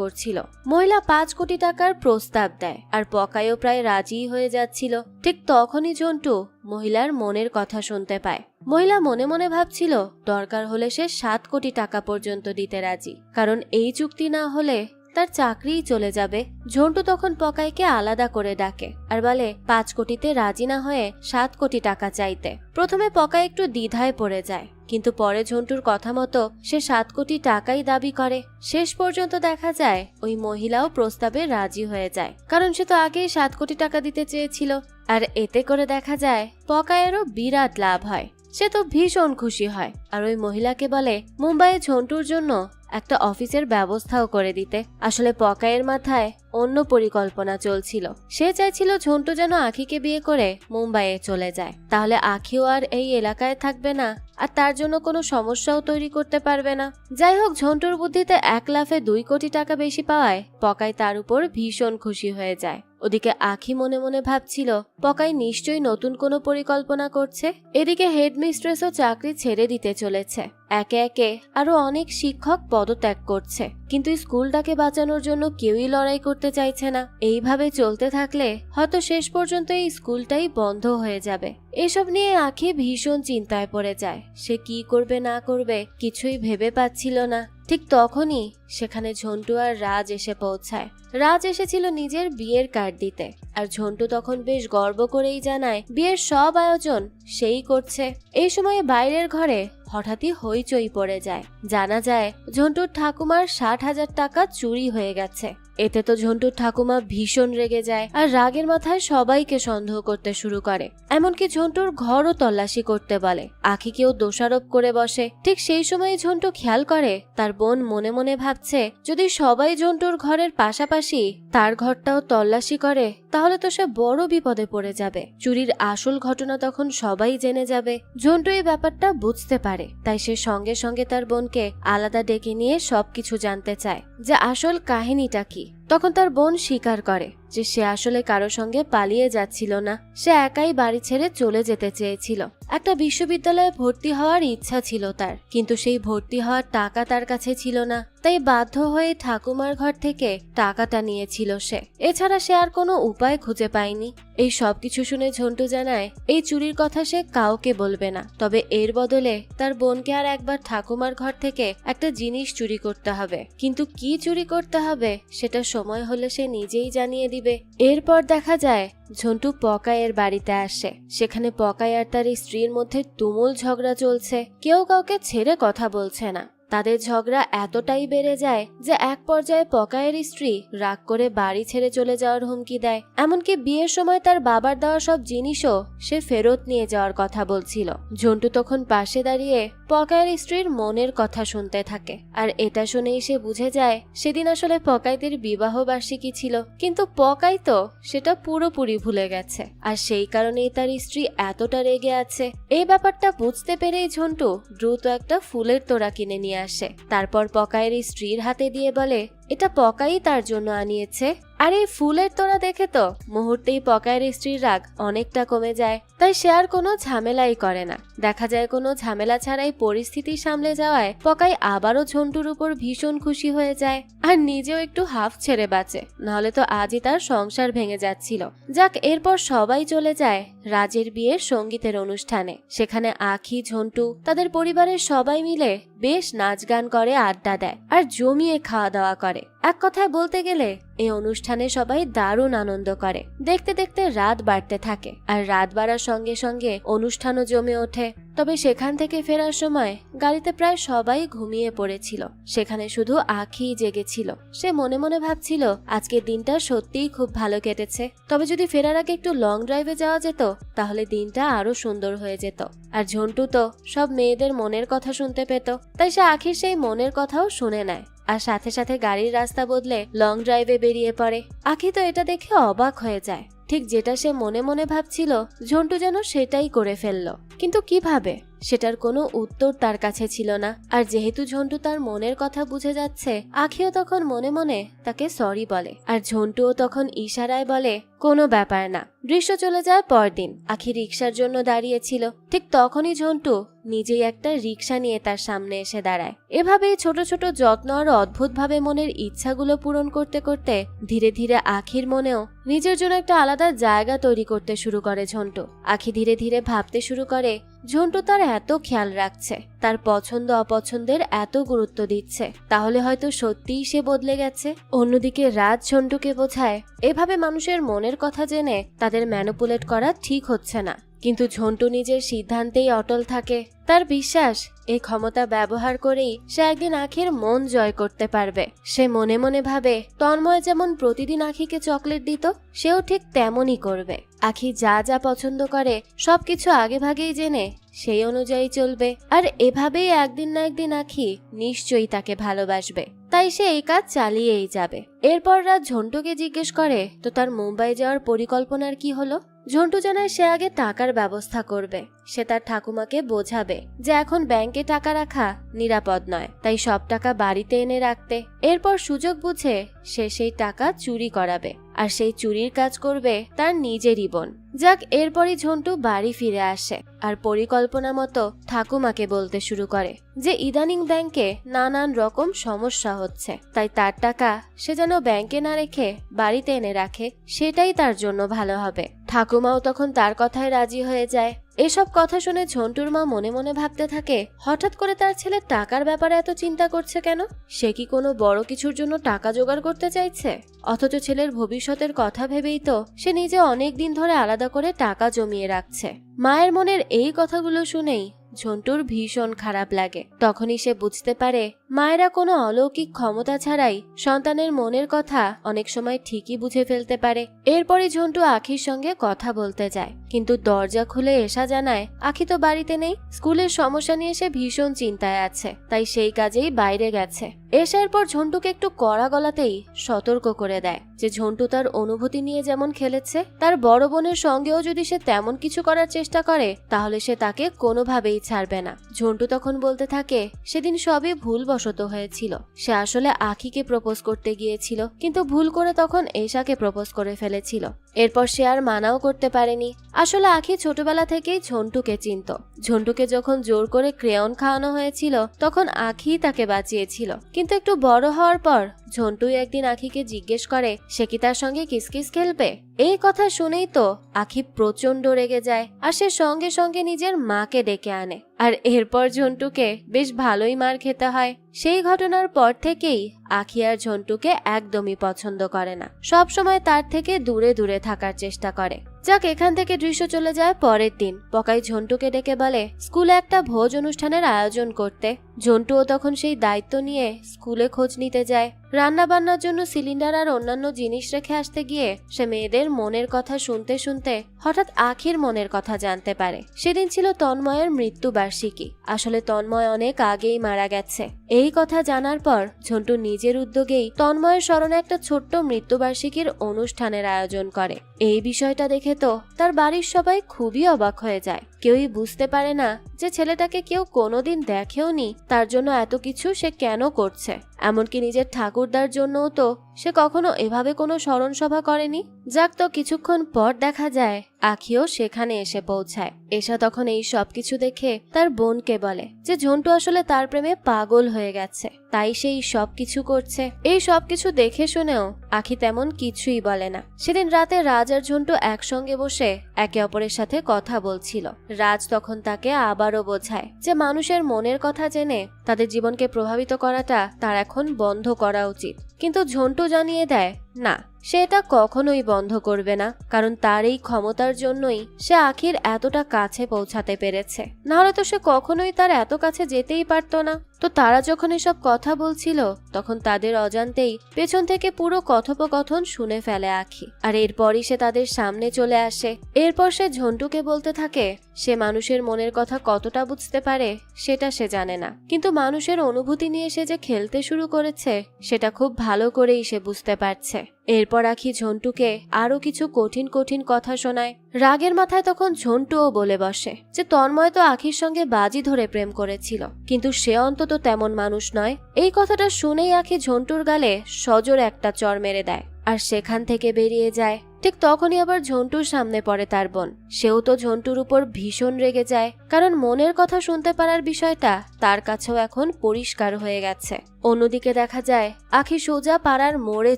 করছিল। মহিলা 5 কোটি টাকার প্রস্তাব দেয় আর পকাইও প্রায় রাজি হয়ে যাচ্ছিল। ঠিক তখনই ঝন্টু মহিলার মনের কথা শুনতে পায়। মহিলা মনে মনে ভাবছিল দরকার হলে সে 7 কোটি টাকা পর্যন্ত দিতে রাজি, কারণ এই চুক্তি না হলে তার চাকরিই চলে যাবে। ঝন্টু তখন পকাইকে আলাদা করে ডাকে আর বলে 5 কোটিতে রাজি না হয়ে 7 কোটি টাকা চাইতে। প্রথমে পকাই একটু দ্বিধায় পড়ে যায়, কিন্তু পরে ঝন্টুর কথা মতো সে 7 কোটি টাকাই দাবি করে। শেষ পর্যন্ত দেখা যায় ওই মহিলাও প্রস্তাবে রাজি হয়ে যায়, কারণ সে তো আগেই 7 কোটি টাকা দিতে চেয়েছিল। আর এতে করে দেখা যায় পকাইয়েরও বিরাট লাভ হয়। সে তো ভীষণ খুশি হয়। আর ওই মহিলাকে বলে মুম্বাইয়ে ঝন্টুর জন্য একটা অফিসের ব্যবস্থাও করে দিতে। আসলে পকাইয়ের মাথায় অন্য পরিকল্পনা চলছিল। সে চাইছিল ঝন্টু যেন আখিকে বিয়ে করে মুম্বাইয়ে চলে যায়, তাহলে আখিও আর এই এলাকায় থাকবে না, আর তার জন্য কোনো সমস্যাও তৈরি করতে পারবে না। যাই হোক, ঝন্টুর বুদ্ধিতে 1 লাফে 2 কোটি টাকা বেশি পাওয়ায় পকাই তার উপর ভীষণ খুশি হয়ে যায়। ওদিকে আখি মনে মনে ভাবছিল পকাই নিশ্চয়ই নতুন কোনো পরিকল্পনা করছে। এদিকে হেডমিস্ট্রেসও চাকরি ছেড়ে দিতে চলেছে। একে একে আরো অনেক শিক্ষক পদত্যাগ করছে, কিন্তু স্কুলটাকে বাঁচানোর জন্য কেউই লড়াই করতে চাইছে না। এইভাবে চলতে থাকলে হয়তো শেষ পর্যন্ত এই স্কুলটাই বন্ধ হয়ে যাবে। এসব নিয়ে আখি ভীষণ চিন্তায় পড়ে যায়। সে কি করবে না করবে কিছুই ভেবে পাচ্ছিল না। ঠিক তখনই সেখানে ঝন্টু আর রাজ এসে পৌঁছায়। রাজ এসেছিল নিজের বিয়ের কার্ড দিতে, আর ঝন্টু তখন বেশ গর্ব করেই জানায় বিয়ের সব আয়োজন সেই করছে। এই সময়ে বাইরের ঘরে হঠাৎই হইচই পড়ে যায়। জানা যায় ঝন্টুর ঠাকুমার 60,000 টাকা চুরি হয়ে গেছে। এতে তো ঝন্টুর ঠাকুমা ভীষণ রেগে যায়, আর রাগের মাথায় সবাইকে সন্দেহ করতে শুরু করে। এমনকি ঝন্টুর ঘরও তল্লাশি করতে বলে। আখিকেও দোষারোপ করে বসে। ঠিক সেই সময় ঝন্টু খেয়াল করে তার বোন মনে মনে ভাবছে যদি সবাই ঝন্টুর ঘরের পাশাপাশি তার ঘরটাও তল্লাশি করে তাহলে তো সে বড় বিপদে পড়ে যাবে। চুরির আসল ঘটনা তখন সবাই জেনে যাবে। ঝন্টু এই ব্যাপারটা বুঝতে পারে, তাই সে সঙ্গে সঙ্গে তার বোনকে আলাদা ডেকে নিয়ে সবকিছু জানতে চায় যে আসল কাহিনীটা কি। তখন তার বোন স্বীকার করে যে সে আসলে কারো সঙ্গে পালিয়ে যাচ্ছিল না, সে একাই বাড়ি ছেড়ে চলে যেতে চেয়েছিল। একটা বিশ্ববিদ্যালয়ে ভর্তি হওয়ার ইচ্ছা ছিল তার, কিন্তু সেই ভর্তি হওয়ার টাকা তার কাছে ছিল না, তাই বাধ্য হয়ে ঠাকুমার ঘর থেকে টাকাটা নিয়েছিল সে। এছাড়া সে আর কোনো উপায় খুঁজে পায়নি। এই সবকিছু শুনে ঝন্টু জানায় এই চুরির কথা সে কাউকে বলবে না, তবে এর বদলে তার বোনকে আর একবার ঠাকুমার ঘর থেকে একটা জিনিস চুরি করতে হবে। কিন্তু কি চুরি করতে হবে সেটা সময় হলে সে নিজেই জানিয়ে দিবে। এরপর দেখা যায় ঝন্টু পকাইয়ের বাড়িতে আসে। সেখানে পকাই আর তার স্ত্রীর মধ্যে তুমুল ঝগড়া চলছে। কেউ কাউকে ছেড়ে কথা বলছে না। তাদের ঝগড়া এতটাই বেড়ে যায় যে এক পর্যায়ে পকাইয়ের স্ত্রী রাগ করে বাড়ি ছেড়ে চলে যাওয়ার হুমকি দেয়। এমনকি বিয়ের সময় তার বাবার দেওয়া সব জিনিসও সে ফেরত নিয়ে যাওয়ার কথা বলছিল। ঝন্টু তখন পাশে দাঁড়িয়ে পকাইয়ের স্ত্রীর মনের কথা শুনতে থাকে, আর এটা শুনেই সে বুঝে যায় সেদিন আসলে পকাইদের বিবাহ বার্ষিকী ছিল, কিন্তু পকাই তো সেটা পুরোপুরি ভুলে গেছে, আর সেই কারণেই তার স্ত্রী এতটা রেগে আছে। এই ব্যাপারটা বুঝতে পেরেই ঝন্টু দ্রুত একটা ফুলের তোড়া কিনে নিয়ে আসে। তারপর পকাইয়ের স্ত্রীর হাতে দিয়ে বলে এটা পকাই তার জন্য আনিয়েছে। আর এই ফুলের তোড়া দেখে তো মুহূর্তেই পকাইয়ের স্ত্রীর রাগ অনেকটা কমে যায়, তাই সে আর কোনো ঝামেলাই করে না। দেখা যায় কোনো ঝামেলা ছাড়াই পরিস্থিতি সামলে যাওয়ায় পকাই আবারও ঝন্টুর উপর ভীষণ খুশি হয়ে যায়, আর নিজেও একটু হাফ ছেড়ে বাঁচে, নাহলে তো আজই তার সংসার ভেঙে যাচ্ছিল। যাক, এরপর সবাই চলে যায় রাজের বিয়ের সঙ্গীতের অনুষ্ঠানে। সেখানে আখি, ঝন্টু তাদের পরিবারের সবাই মিলে বেশ নাচ গান করে, আড্ডা দেয় আর জমিয়ে খাওয়া দাওয়া করে। এক কথায় বলতে গেলে এই অনুষ্ঠানে সবাই দারুণ আনন্দ করে। দেখতে দেখতে রাত বাড়তে থাকে, আর রাত বাড়ার সঙ্গে সঙ্গে অনুষ্ঠানও জমে ওঠে। তবে সেখান থেকে ফেরার সময় গাড়িতে প্রায় সবাই ঘুমিয়ে পড়েছিল। সেখানে শুধু আখিই জেগেছিল। সে মনে মনে ভাবছিল আজকের দিনটা সত্যিই খুব ভালো কেটেছে, তবে যদি ফেরার আগে একটু লং ড্রাইভে যাওয়া যেত তাহলে দিনটা আরো সুন্দর হয়ে যেত। আর ঝন্টু তো সব মেয়েদের মনের কথা শুনতে পেত, তাই সে আখির সেই মনের কথাও শুনে নেয়, আর সাথে সাথে গাড়ির রাস্তা বদলে লং ড্রাইভে বেরিয়ে পড়ে। আখি তো এটা দেখে অবাক হয়ে যায়। ঠিক যেটা সে মনে মনে ভাবছিল ঝন্টু যেন সেটাই করে ফেললো, কিন্তু কিভাবে সেটার কোনো উত্তর তার কাছে ছিল না। আর যেহেতু ঝন্টু তার মনের কথা বুঝে যাচ্ছে, আখিও তখন মনে মনে তাকে সরি বলে, আর ঝন্টুও তখন ইশারায় বলে কোনো ব্যাপার না। দৃশ্য চলে যায় পরদিন। আখি রিক্সার জন্য দাঁড়িয়েছিল। ঠিক তখনই ঝন্টু নিজেই একটা রিক্সা নিয়ে তার সামনে এসে দাঁড়ায়। এভাবেই ছোট ছোট যত্ন আর অদ্ভুতভাবে মনের ইচ্ছাগুলো পূরণ করতে করতে ধীরে ধীরে আখির মনেও নিজের জন্য একটা আলাদা জায়গা তৈরি করতে শুরু করে ঝন্টু। আখি ধীরে ধীরে ভাবতে শুরু করে ঝন্টু তার এত খেয়াল রাখছে, তার পছন্দ অপছন্দের এত গুরুত্ব দিচ্ছে, তাহলে হয়তো সত্যিই সে বদলে গেছে। অন্যদিকে রাজ ঝন্টুকে বোঝায় এভাবে মানুষের মনের কথা জেনে তাদের ম্যানিপুলেট করা ঠিক হচ্ছে না, কিন্তু ঝন্টু নিজের সিদ্ধান্তেই অটল থাকে। তার বিশ্বাস এই ক্ষমতা ব্যবহার করেই সে একদিন আখির মন জয় করতে পারবে। সে মনে মনে ভাবে তন্ময় যেমন প্রতিদিন আখিকে চকলেট দিত, সেও ঠিক তেমনই করবে। আখি যা যা পছন্দ করে সবকিছু আগে ভাগেই জেনে সেই অনুযায়ী চলবে, আর এভাবেই একদিন না একদিন আখি নিশ্চয়ই তাকে ভালোবাসবে। তাই সে এই কাজ চালিয়েই যাবে। এরপর রাত ঝন্টুকে জিজ্ঞেস করে, তো তার মুম্বাই যাওয়ার পরিকল্পনার কি হলো? ঝন্টু জানায় সে আগে টাকার ব্যবস্থা করবে। সে তার ঠাকুমাকে বোঝাবে যে এখন ব্যাংকে টাকা রাখা নিরাপদ নয়, তাই সব টাকা বাড়িতে এনে রাখতে। এরপর সুযোগ বুঝে সে সেই টাকা চুরি করাবে, আর সেই চুরির কাজ করবে তার নিজেরই বোন। যাক, এরপরই ঝন্টু বাড়ি ফিরে আসে আর পরিকল্পনা মতো ঠাকুমাকে বলতে শুরু করে যে ইদানিং ব্যাংকে নানান রকম সমস্যা হচ্ছে, তাই তার টাকা সে যেন ব্যাংকে না রেখে বাড়িতে এনে রাখে, সেটাই তার জন্য ভালো হবে। ঠাকুমাও তখন তার কথায় রাজি হয়ে যায়। এসব কথা শুনে ঝন্টুর মা মনে মনে ভাবতে থাকে, হঠাৎ করে তার ছেলে টাকার ব্যাপারে এত চিন্তা করছে কেন? সে কি কোনো বড় কিছুর জন্য টাকা জোগাড় করতে চাইছে? অথচ ছেলের ভবিষ্যতের কথা ভেবেই তো সে নিজে অনেক দিন ধরে আলাদা করে টাকা জমিয়ে রাখছে। মায়ের মনের এই কথাগুলো শুনেই ঝন্টুর ভীষণ খারাপ লাগে। তখনই সে বুঝতে পারে মায়েরা কোনো অলৌকিক ক্ষমতা ছাড়াই সন্তানের মনের কথা অনেক সময় ঠিকই বুঝে ফেলতে পারে। এরপরই ঝন্টু আখির সঙ্গে কথা বলতে যায়, কিন্তু দরজা খুলে এসা জানায় আখি তো বাড়িতে নেই। স্কুলের সমস্যা নিয়ে সে ভীষণ চিন্তায় আছে, তাই সেই কাজেই বাইরে গেছে। এসার পর ঝন্টুকে একটু কড়া গলাতেই সতর্ক করে দেয় যে ঝন্টু তার অনুভূতি নিয়ে যেমন খেলেছে, তার বড় বোনের সঙ্গেও যদি সে তেমন কিছু করার চেষ্টা করে তাহলে সে তাকে কোনোভাবেই ছাড়বে না। ঝন্টু তখন বলতে থাকে সেদিন সবই ভুলবশত হয়েছিল। সে আসলে আখিকে প্রপোজ করতে গিয়েছিল, কিন্তু ভুল করে তখন এশাকে প্রপোজ করে ফেলেছিল। এরপর সে আর মানাও করতে পারেনি। আসলে আখি ছোটবেলা থেকেই ঝন্টুকে চিনত। ঝন্টুকে যখন জোর করে ক্রেয়ন খাওয়ানো হয়েছিল তখন আখি তাকে বাঁচিয়েছিল, কিন্তু একটু বড় হওয়ার পর ঝন্টুই একদিন আখিকে জিজ্ঞেস করে সে কি তার সঙ্গে কিসকিস খেলবে। এই কথা শুনেই তো আখি প্রচন্ড রেগে যায়, আর সে সঙ্গে সঙ্গে নিজের মাকে ডেকে আনে। আর এরপর ঝন্টুকে বেশ ভালোই মার খেতে হয়। সেই ঘটনার পর থেকেই আখি আর ঝন্টুকে একদমই পছন্দ করে না, সব সময় তার থেকে দূরে দূরে থাকার চেষ্টা করে। যাক, এখান থেকে দৃশ্য চলে যায় পরের দিন। পকাই ঝন্টুকে ডেকে বলে স্কুলে একটা ভোজ অনুষ্ঠানের আয়োজন করতে। ঝন্টুও তখন সেই দায়িত্ব নিয়ে স্কুলে খোঁজ নিতে যায়। রান্না বান্নার জন্য সিলিন্ডার আর অন্যান্য জিনিস রেখে আসতে গিয়ে সে মেয়েদের মনের কথা শুনতে শুনতে হঠাৎ আখির মনের কথা জানতে পারে। সেদিন ছিল তন্ময়ের মৃত্যুবার্ষিকী। আসলে তন্ময় অনেক আগেই মারা গেছে। এই কথা জানার পর ঝন্টু নিজের উদ্যোগেই তন্ময়ের স্মরণে একটা ছোট্ট মৃত্যুবার্ষিকীর অনুষ্ঠানের আয়োজন করে। এই বিষয়টা দেখে তো তার বাড়ির সবাই খুবই অবাক হয়ে যায়। কেউই বুঝতে পারে না যে ছেলেটাকে কেউ কোনোদিন দেখেওনি, তার জন্য এত কিছু সে কেন করছে। এমনকি নিজের ঠাকুরদার জন্যও তো সে কখনো এভাবে কোনো স্মরণ সভা করেনি। যাক, তো কিছুক্ষণ পর দেখা যায় আখিও সেখানে এসে পৌঁছায়। এসা তখন এই সব কিছু দেখে তার বোনকে বলে যে ঝন্টু আসলে তার প্রেমে পাগল হয়ে গেছে, তাই সেই সব কিছু করছে। এই সব কিছু দেখে শুনেও আখি তেমন কিছুই বলে না। সেদিন রাতে রাজ আর ঝন্টু একসঙ্গে বসে একে অপরের সাথে কথা বলছিল। রাজ তখন তাকে আবারও বোঝায় যে মানুষের মনের কথা জেনে তাদের জীবনকে প্রভাবিত করাটা তার এখন বন্ধ করা উচিত। কিন্তু ঝন্টু জানিয়ে দেয় না, সে এটা কখনোই বন্ধ করবে না, কারণ তার এই ক্ষমতার জন্যই সে আখির এতটা কাছে পৌঁছাতে পেরেছে। নাহলে তো সে কখনোই তার এত কাছে যেতেই পারতো না। তো তারা যখন এসব কথা বলছিল তখন তাদের অজান্তেই পেছন থেকে পুরো কথোপকথন শুনে ফেলে আখি। আর এরপরই সে তাদের সামনে চলে আসে। এরপর সে ঝন্টুকে বলতে থাকে সে মানুষের মনের কথা কতটা বুঝতে পারে সেটা সে জানে না, কিন্তু মানুষের অনুভূতি নিয়ে সে যে খেলতে শুরু করেছে সেটা খুব ভালো করেই সে বুঝতে পারছে। এরপর আখি ঝন্টুকে আরো কিছু কঠিন কঠিন কথা শোনায়। রাগের মাথায় তখন ঝন্টুও বলে বসে যে তন্ময় তো আখির সঙ্গে বাজি ধরে প্রেম করেছিল, কিন্তু সে অন্তত তেমন মানুষ নয়। এই কথাটা শুনেই আখি ঝন্টুর গালে সজোরে একটা চড় মেরে দেয় আর সেখান থেকে বেরিয়ে যায়। ঠিক তখনই আবার ঝন্টুর সামনে পড়ে তার বোন। সেও তো ঝন্টুর উপর ভীষণ রেগে যায়, কারণ মনের কথা শুনতে পারার বিষয়টা তার কাছেও এখন পরিষ্কার হয়ে গেছে। অন্যদিকে দেখা যায় আখি সোজা পাড়ার মোড়ে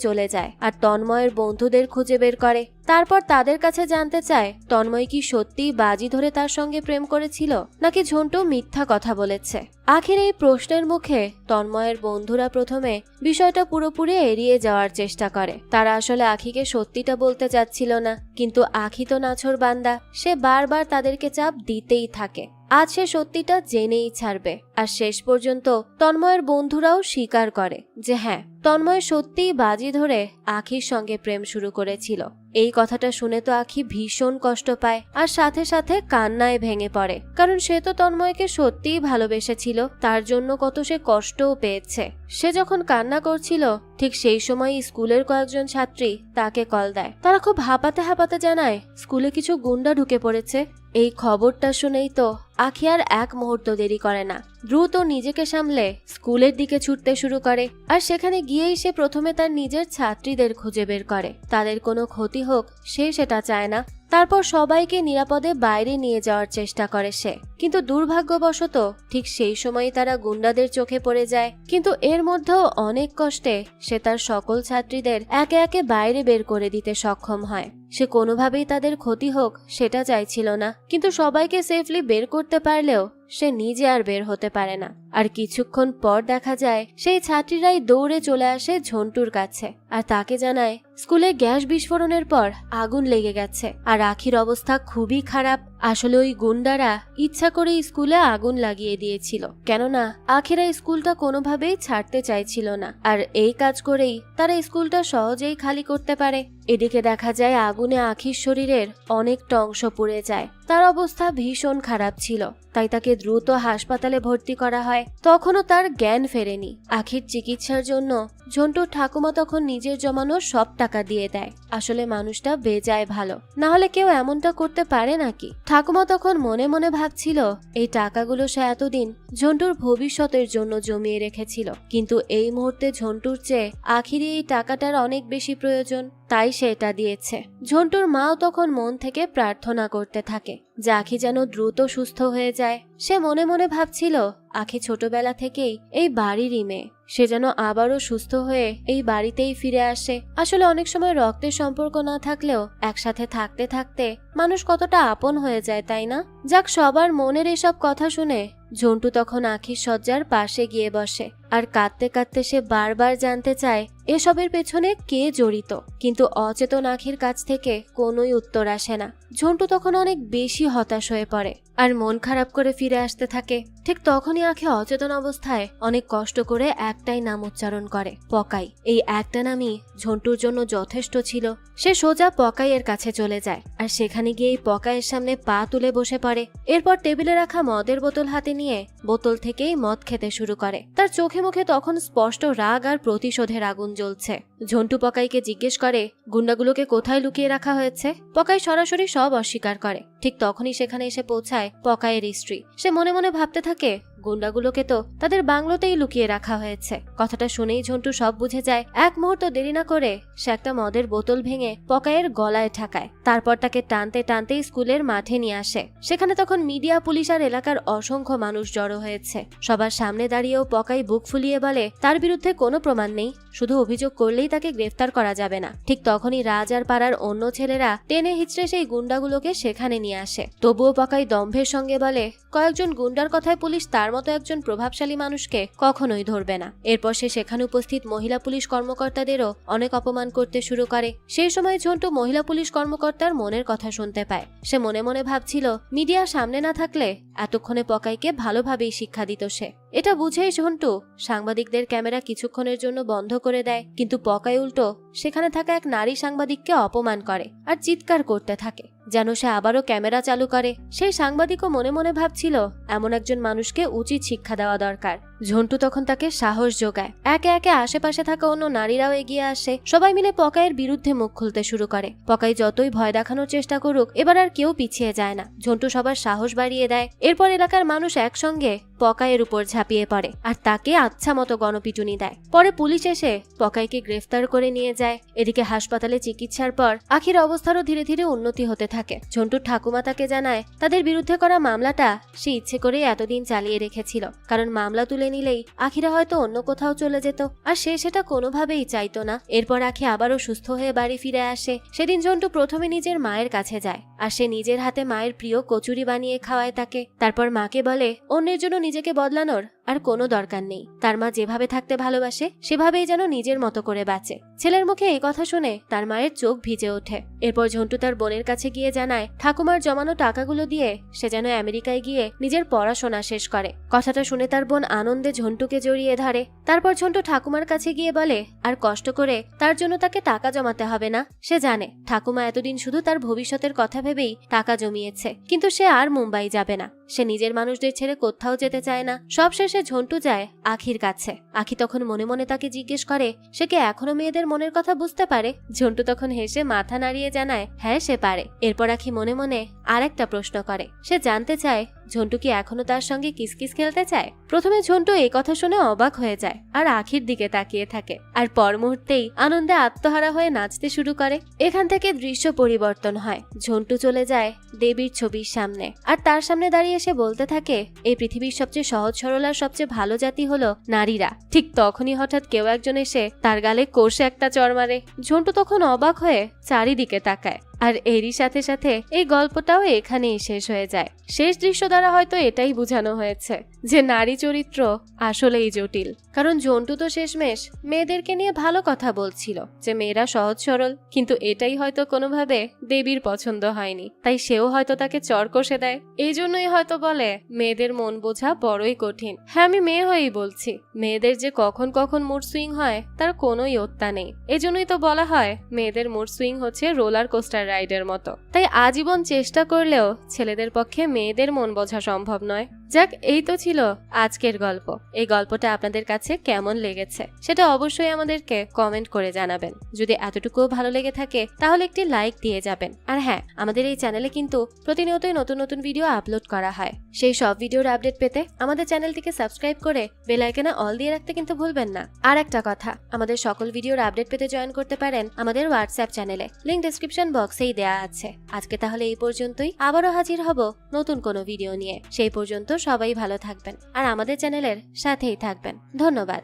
চলে যায় আর তন্ময়ের বন্ধুদের খুঁজে বের করে। তারপর তাদের কাছে জানতে চায় তন্ময় কি সত্যিই বাজি ধরে তার সঙ্গে প্রেম করেছিল, নাকি ঝন্টু মিথ্যা কথা বলেছে। আখির এই প্রশ্নের মুখে তন্ময়ের বন্ধুরা প্রথমে বিষয়টা পুরোপুরি এড়িয়ে যাওয়ার চেষ্টা করে। তারা আসলে আখিকে সত্যিটা বলতে চাচ্ছিল না, কিন্তু আখি তো নাছোড়বান্দা, সে বারবার তাদেরকে চাপ দিতেই থাকে। আজ সে সত্যিটা জেনেই ছাড়বে। আর শেষ পর্যন্ত তন্ময়ের বন্ধুরাও স্বীকার করে যে হ্যাঁ, তন্ময় সত্যিই বাজি ধরে আখির সঙ্গে প্রেম শুরু করেছিল। এই কথাটা শুনে তো আখি ভীষণ কষ্ট পায় আর সাথে সাথে কান্নায় ভেঙে পড়ে, কারণ সে তো তন্ময়কে সত্যিই ভালোবেসেছিল, তার জন্য কত সে কষ্টও পেয়েছে। সে যখন কান্না করছিল ঠিক সেই সময় স্কুলের কয়েকজন ছাত্রী তাকে কল দেয়। তারা খুব হাঁপাতে হাঁপাতে জানায় স্কুলে কিছু গুন্ডা ঢুকে পড়েছে। এই খবরটা শুনেই তো আখি আর এক মুহূর্ত দেরি করে না, দ্রুত নিজেকে সামলে স্কুলের দিকে ছুটতে শুরু করে। আর সেখানে গিয়েই সে প্রথমে তার নিজের ছাত্রীদের খুঁজে বের করে। তাদের কোনো ক্ষতি হোক সে সেটা চায় না। তারপর সবাইকে নিরাপদে বাইরে নিয়ে যাওয়ার চেষ্টা করে সে, কিন্তু দুর্ভাগ্যবশত ঠিক সেই সময় তারা গুন্ডাদের চোখে পড়ে যায়। কিন্তু এর মধ্যেও অনেক কষ্টে সে তার সকল ছাত্রীদের একে একে বাইরে বের করে দিতে সক্ষম হয়। সে কোনোভাবেই তাদের ক্ষতি হোক সেটা চাইছিল না, কিন্তু সবাইকে সেফলি বের করতে পারলেও সে নিজে আর বের হতে পারে না। আর কিছুক্ষণ পর দেখা যায় সেই ছাত্রীরাই দৌড়ে চলে আসে ঝন্টুর কাছে আর তাকে জানায় স্কুলে গ্যাস বিস্ফোরণের পর আগুন লেগে গেছে আর আখির অবস্থা খুবই খারাপ। আসলে ওই গুন্ডারা ইচ্ছা করে স্কুলে আগুন লাগিয়ে দিয়েছিল, কেননা আখিরা স্কুলটা কোনোভাবেই ছাড়তে চাইছিল না, আর এই কাজ করেই তারা স্কুলটা সহজেই খালি করতে পারে। এদিকে দেখা যায় আগুনে আখির শরীরের অনেকটা অংশ পুড়ে যায়। তার অবস্থা ভীষণ খারাপ ছিল, তাই তাকে দ্রুত হাসপাতালে ভর্তি করা হয়। তখনও তার জ্ঞান ফেরেনি। আখির চিকিৎসার জন্য ঝন্টুর ঠাকুমা তখন নিজের জমানো সব টাকা দিয়ে দেয়। আসলে মানুষটা বেজায় ভালো, না হলে কেউ এমনটা করতে পারে নাকি? ঠাকুমা তখন মনে মনে ভাবছিল এই টাকাগুলো সে এতদিন ঝন্টুর ভবিষ্যতের জন্য জমিয়ে রেখেছিল, কিন্তু এই মুহূর্তে ঝন্টুর চেয়ে আখিরই এই টাকাটার অনেক বেশি প্রয়োজন, তাই সে এটা দিয়েছে। ঝন্টুর মাও তখন মন থেকে প্রার্থনা করতে থাকে যে আখি যেন দ্রুত সুস্থ হয়ে যায়। সে মনে মনে ভাবছিল আখি ছোটবেলা থেকেই এই বাড়িরই মেয়ে, সে যেন আবারও সুস্থ হয়ে এই বাড়িতেই ফিরে আসে। আসলে অনেক সময় রক্তের সম্পর্ক না থাকলেও একসাথে থাকতে থাকতে মানুষ কতটা আপন হয়ে যায়, তাই না? যাক, সবার মনের এসব কথা শুনে ঝন্টু তখন আখির শয্যার পাশে গিয়ে বসে আর কাঁদতে কাঁদতে সে বারবার জানতে চায় এসবের পেছনে কে জড়িত, কিন্তু অচেতন আখির কাছ থেকে কোনোই উত্তর আসে না। ঝন্টু তখন অনেক বেশি হতাশ হয়ে পড়ে আর মন খারাপ করে ফিরে আসতে থাকে। ঠিক তখনই আখি অচেতন অবস্থায় অনেক কষ্ট করে একটাই নাম উচ্চারণ করে, পকাই। এই একটা নামই ঝন্টুর জন্য যথেষ্ট ছিল। সে সোজা পকাইয়ের কাছে চলে যায় আর সেখানে গিয়ে পকাইয়ের সামনে পা তুলে বসে পড়ে। এরপর টেবিলে রাখা মদের বোতল হাতে নিয়ে বোতল থেকেই মদ খেতে শুরু করে। তার চোখে মুখে তখন স্পষ্ট রাগ আর প্রতিশোধের আগুন জ্বলছে। ঝন্টু পকাইকে জিজ্ঞেস করে গুন্ডাগুলোকে কোথায় লুকিয়ে রাখা হয়েছে। পকাই সরাসরি সব অস্বীকার করে। ঠিক তখনই সেখানে এসে পৌঁছায় পকাইয়ের স্ত্রী। সে মনে মনে ভাবতে থাকে গুন্ডাগুলোকে তো তাদের বাংলোতেই লুকিয়ে রাখা হয়েছে। কথাটা শুনেই ঝন্টু সব বুঝে যায়। এক মুহূর্ত দেরি না করে সে একটা মদের বোতল ভেঙে পকাইয়ের গলায় ঠাকায়। তারপর তাকে টানতে টানতে স্কুলের মাঠে নিয়ে আসে। সেখানে তখন মিডিয়া, পুলিশ আর এলাকার অসংখ্য মানুষ জড়ো হয়েছে। সবার সামনে দাঁড়িয়েও পকাই বুক ফুলিয়ে বলে তার বিরুদ্ধে কোনো প্রমাণ নেই, শুধু অভিযোগ করলেই তাকে গ্রেফতার করা যাবে না। ঠিক তখনই রাজ আর পাড়ার অন্য ছেলেরা টেনে হিচড়ে সেই গুন্ডাগুলোকে সেখানে নিয়ে আসে। তবুও পকাই দম্ভের সঙ্গে বলে কয়েকজন গুন্ডার কথায় পুলিশ তার মতো একজন প্রভাবশালী মানুষকে কখনোই ধরবে না। এরপর সে সেখানে উপস্থিত মহিলা পুলিশ কর্মকর্তাদেরও অনেক অপমান করতে শুরু করে। সেই সময় ঝন্টু মহিলা পুলিশ কর্মকর্তার মনের কথা শুনতে পায়। সে মনে মনে ভাবছিল মিডিয়া সামনে না থাকলে এতক্ষণে পকাইকে ভালোভাবেই শিক্ষা দিত সে। এটা বুঝেই ঝন্টু সাংবাদিকদের ক্যামেরা কিছুক্ষণের জন্য বন্ধ করে দেয়, কিন্তু পকাই উল্টো সেখানে থাকা এক নারী সাংবাদিককে অপমান করে আর চিৎকার করতে থাকে যেন সে আবারও ক্যামেরা চালু করে। সেই সাংবাদিকও মনে মনে ভাবছিল এমন একজন মানুষকে উচিত শিক্ষা দেওয়া দরকার। ঝন্টু তখন তাকে সাহস যোগায়। একে একে আশেপাশে থাকা অন্য নারীরাও এগিয়ে আসে। সবাই মিলে পকাইয়ের বিরুদ্ধে মুখ খুলতে শুরু করে। পকাই যতই ভয় দেখানোর চেষ্টা করুক এবার আর কেউ পিছিয়ে যায় না। ঝন্টু সবার সাহস বাড়িয়ে দেয়। এরপর এলাকার মানুষ একসঙ্গে পকাইয়ের উপর ঝাঁপিয়ে পড়ে আর তাকে আচ্ছা মতো গণপিটুনি দেয়। পরে পুলিশ এসে পকাইকে গ্রেফতার করে নিয়ে যায়। এদিকে হাসপাতালে চিকিৎসার পর আখির অবস্থারও ধীরে ধীরে উন্নতি হতে থাকে। ঝন্টুর ঠাকুমা তাকে জানায় তাদের বিরুদ্ধে করা মামলাটা সে ইচ্ছে করেই এতদিন চালিয়ে রেখেছিল, কারণ মামলা তুলে নিলেই আখিরা হয়তো অন্য কোথাও চলে যেত, আর সে সেটা কোনোভাবেই চাইতো না। এরপর আখি আবারও সুস্থ হয়ে বাড়ি ফিরে আসে। সেদিন ঝন্টু প্রথমে নিজের মায়ের কাছে যায় আর সে নিজের হাতে মায়ের প্রিয় কচুরি বানিয়ে খাওয়ায় তাকে। তারপর মাকে বলে অন্যের জন্য নিজেকে বদলানোর আর কোনো দরকার নেই। তার মা যেভাবে থাকতে ভালোবাসে সেভাবেই যেন নিজের মতো করে বাঁচে। ছেলের মুখে এই কথা শুনে তার মায়ের চোখ ভিজে ওঠে। এরপর ঝন্টু তার বোনের কাছে গিয়ে জানায় ঠাকুমার জমানো টাকাগুলো দিয়ে সে যেন আমেরিকায় গিয়ে নিজের পড়াশোনা শেষ করে। কথাটা শুনে তার বোন আনন্দে ঝন্টুকে জড়িয়ে ধরে। তারপর ঝন্টু ঠাকুমার কাছে গিয়ে বলে আর কষ্ট করে তার জন্য তাকে টাকা জমাতে হবে না। সে জানে ঠাকুমা এতদিন শুধু তার ভবিষ্যতের কথা ভেবেই টাকা জমিয়েছে, কিন্তু সে আর মুম্বাই যাবে না। সে নিজের মানুষদের ছেড়ে কোথাও যেতে চায় না। সবশেষে ঝন্টু যায় আখির কাছে। আখি তখন মনে মনে তাকে জিজ্ঞেস করে সে কি এখনো মেয়েদের মনের কথা বুঝতে পারে। ঝন্টু তখন হেসে মাথা নাড়িয়ে জানায় হ্যাঁ সে পারে। এরপর আখি মনে মনে আরেকটা প্রশ্ন করে। সে জানতে চায় ঝন্টু কি এখনো তার সঙ্গে কিসকিস খেলতে চায়। প্রথমে ঝন্টু এই কথা শুনে অবাক হয়ে যায় আর আখির দিকে তাকিয়ে থাকে, আর পর মুহূর্তেই আনন্দে আত্মহারা হয়ে নাচতে শুরু করে। এখান থেকে দৃশ্য পরিবর্তন হয়। ঝন্টু চলে যায় দেবীর ছবির সামনে, আর তার সামনে দাঁড়িয়ে সে বলতে থাকে এই পৃথিবীর সবচেয়ে সহজ সরল আর সবচেয়ে ভালো জাতি হলো নারীরা। ঠিক তখনই হঠাৎ কেউ একজন এসে তার গালে কষে একটা চড় মারে। ঝন্টু তখন অবাক হয়ে চারিদিকে তাকায়, আর এরই সাথে সাথে এই গল্পটাও এখানেই শেষ হয়ে যায়। শেষ দৃশ্য দ্বারা হয়তো এটাই বোঝানো হয়েছে যে নারী চরিত্র আসলেই জটিল। কারণ ঝন্টু তো শেষমেশ মেয়েদেরকে নিয়ে ভালো কথা বলছিল যে মেয়েরা সহজ সরল, কিন্তু এটাই হয়তো কোনোভাবে দেবীর পছন্দ হয়নি, তাই সেও হয়তো তাকে চড় কষে দেয়। এই জন্যই হয়তো বলে মেয়েদের মন বোঝা বড়ই কঠিন। হ্যাঁ, আমি মেয়ে হয়েই বলছি, মেয়েদের যে কখন কখন মুড সুইং হয় তার কোনোই ওত্তা নেই। এজন্যই তো বলা হয় মেয়েদের মুড সুইং হচ্ছে রোলার কোস্টার রাইডের মতো। তাই আজীবন চেষ্টা করলেও ছেলেদের পক্ষে মেয়েদের মন বোঝা সম্ভব নয়। যাক, এই তো ছিল আজকের গল্প। এই গল্পটা আপনাদের কাছে কেমন লেগেছে সেটা অবশ্যই আমাদেরকে কমেন্ট করে জানাবেন। যদি এতটুকুও ভালো লেগে থাকে তাহলে একটি লাইক দিয়ে যাবেন। আর হ্যাঁ, আমাদের এই চ্যানেলে কিন্তু প্রতিনিয়তই নতুন নতুন ভিডিও আপলোড করা হয়। সেই সব ভিডিওর আপডেট পেতে আমাদের চ্যানেলটিকে সাবস্ক্রাইব করে বেল আইকনে অল দিয়ে রাখতে কিন্তু ভুলবেন না। আর একটা কথা, আমাদের সকল ভিডিওর আপডেট পেতে জয়েন করতে পারেন আমাদের হোয়াটসঅ্যাপ চ্যানেলে, লিংক ডেসক্রিপশন বক্সেই দেয়া আছে। আজকে তাহলে এই পর্যন্তই, আবারও হাজির হব নতুন কোনো ভিডিও নিয়ে। সেই পর্যন্ত সবাই ভালো থাকবেন আর আমাদের চ্যানেলের সাথেই থাকবেন। ধন্যবাদ।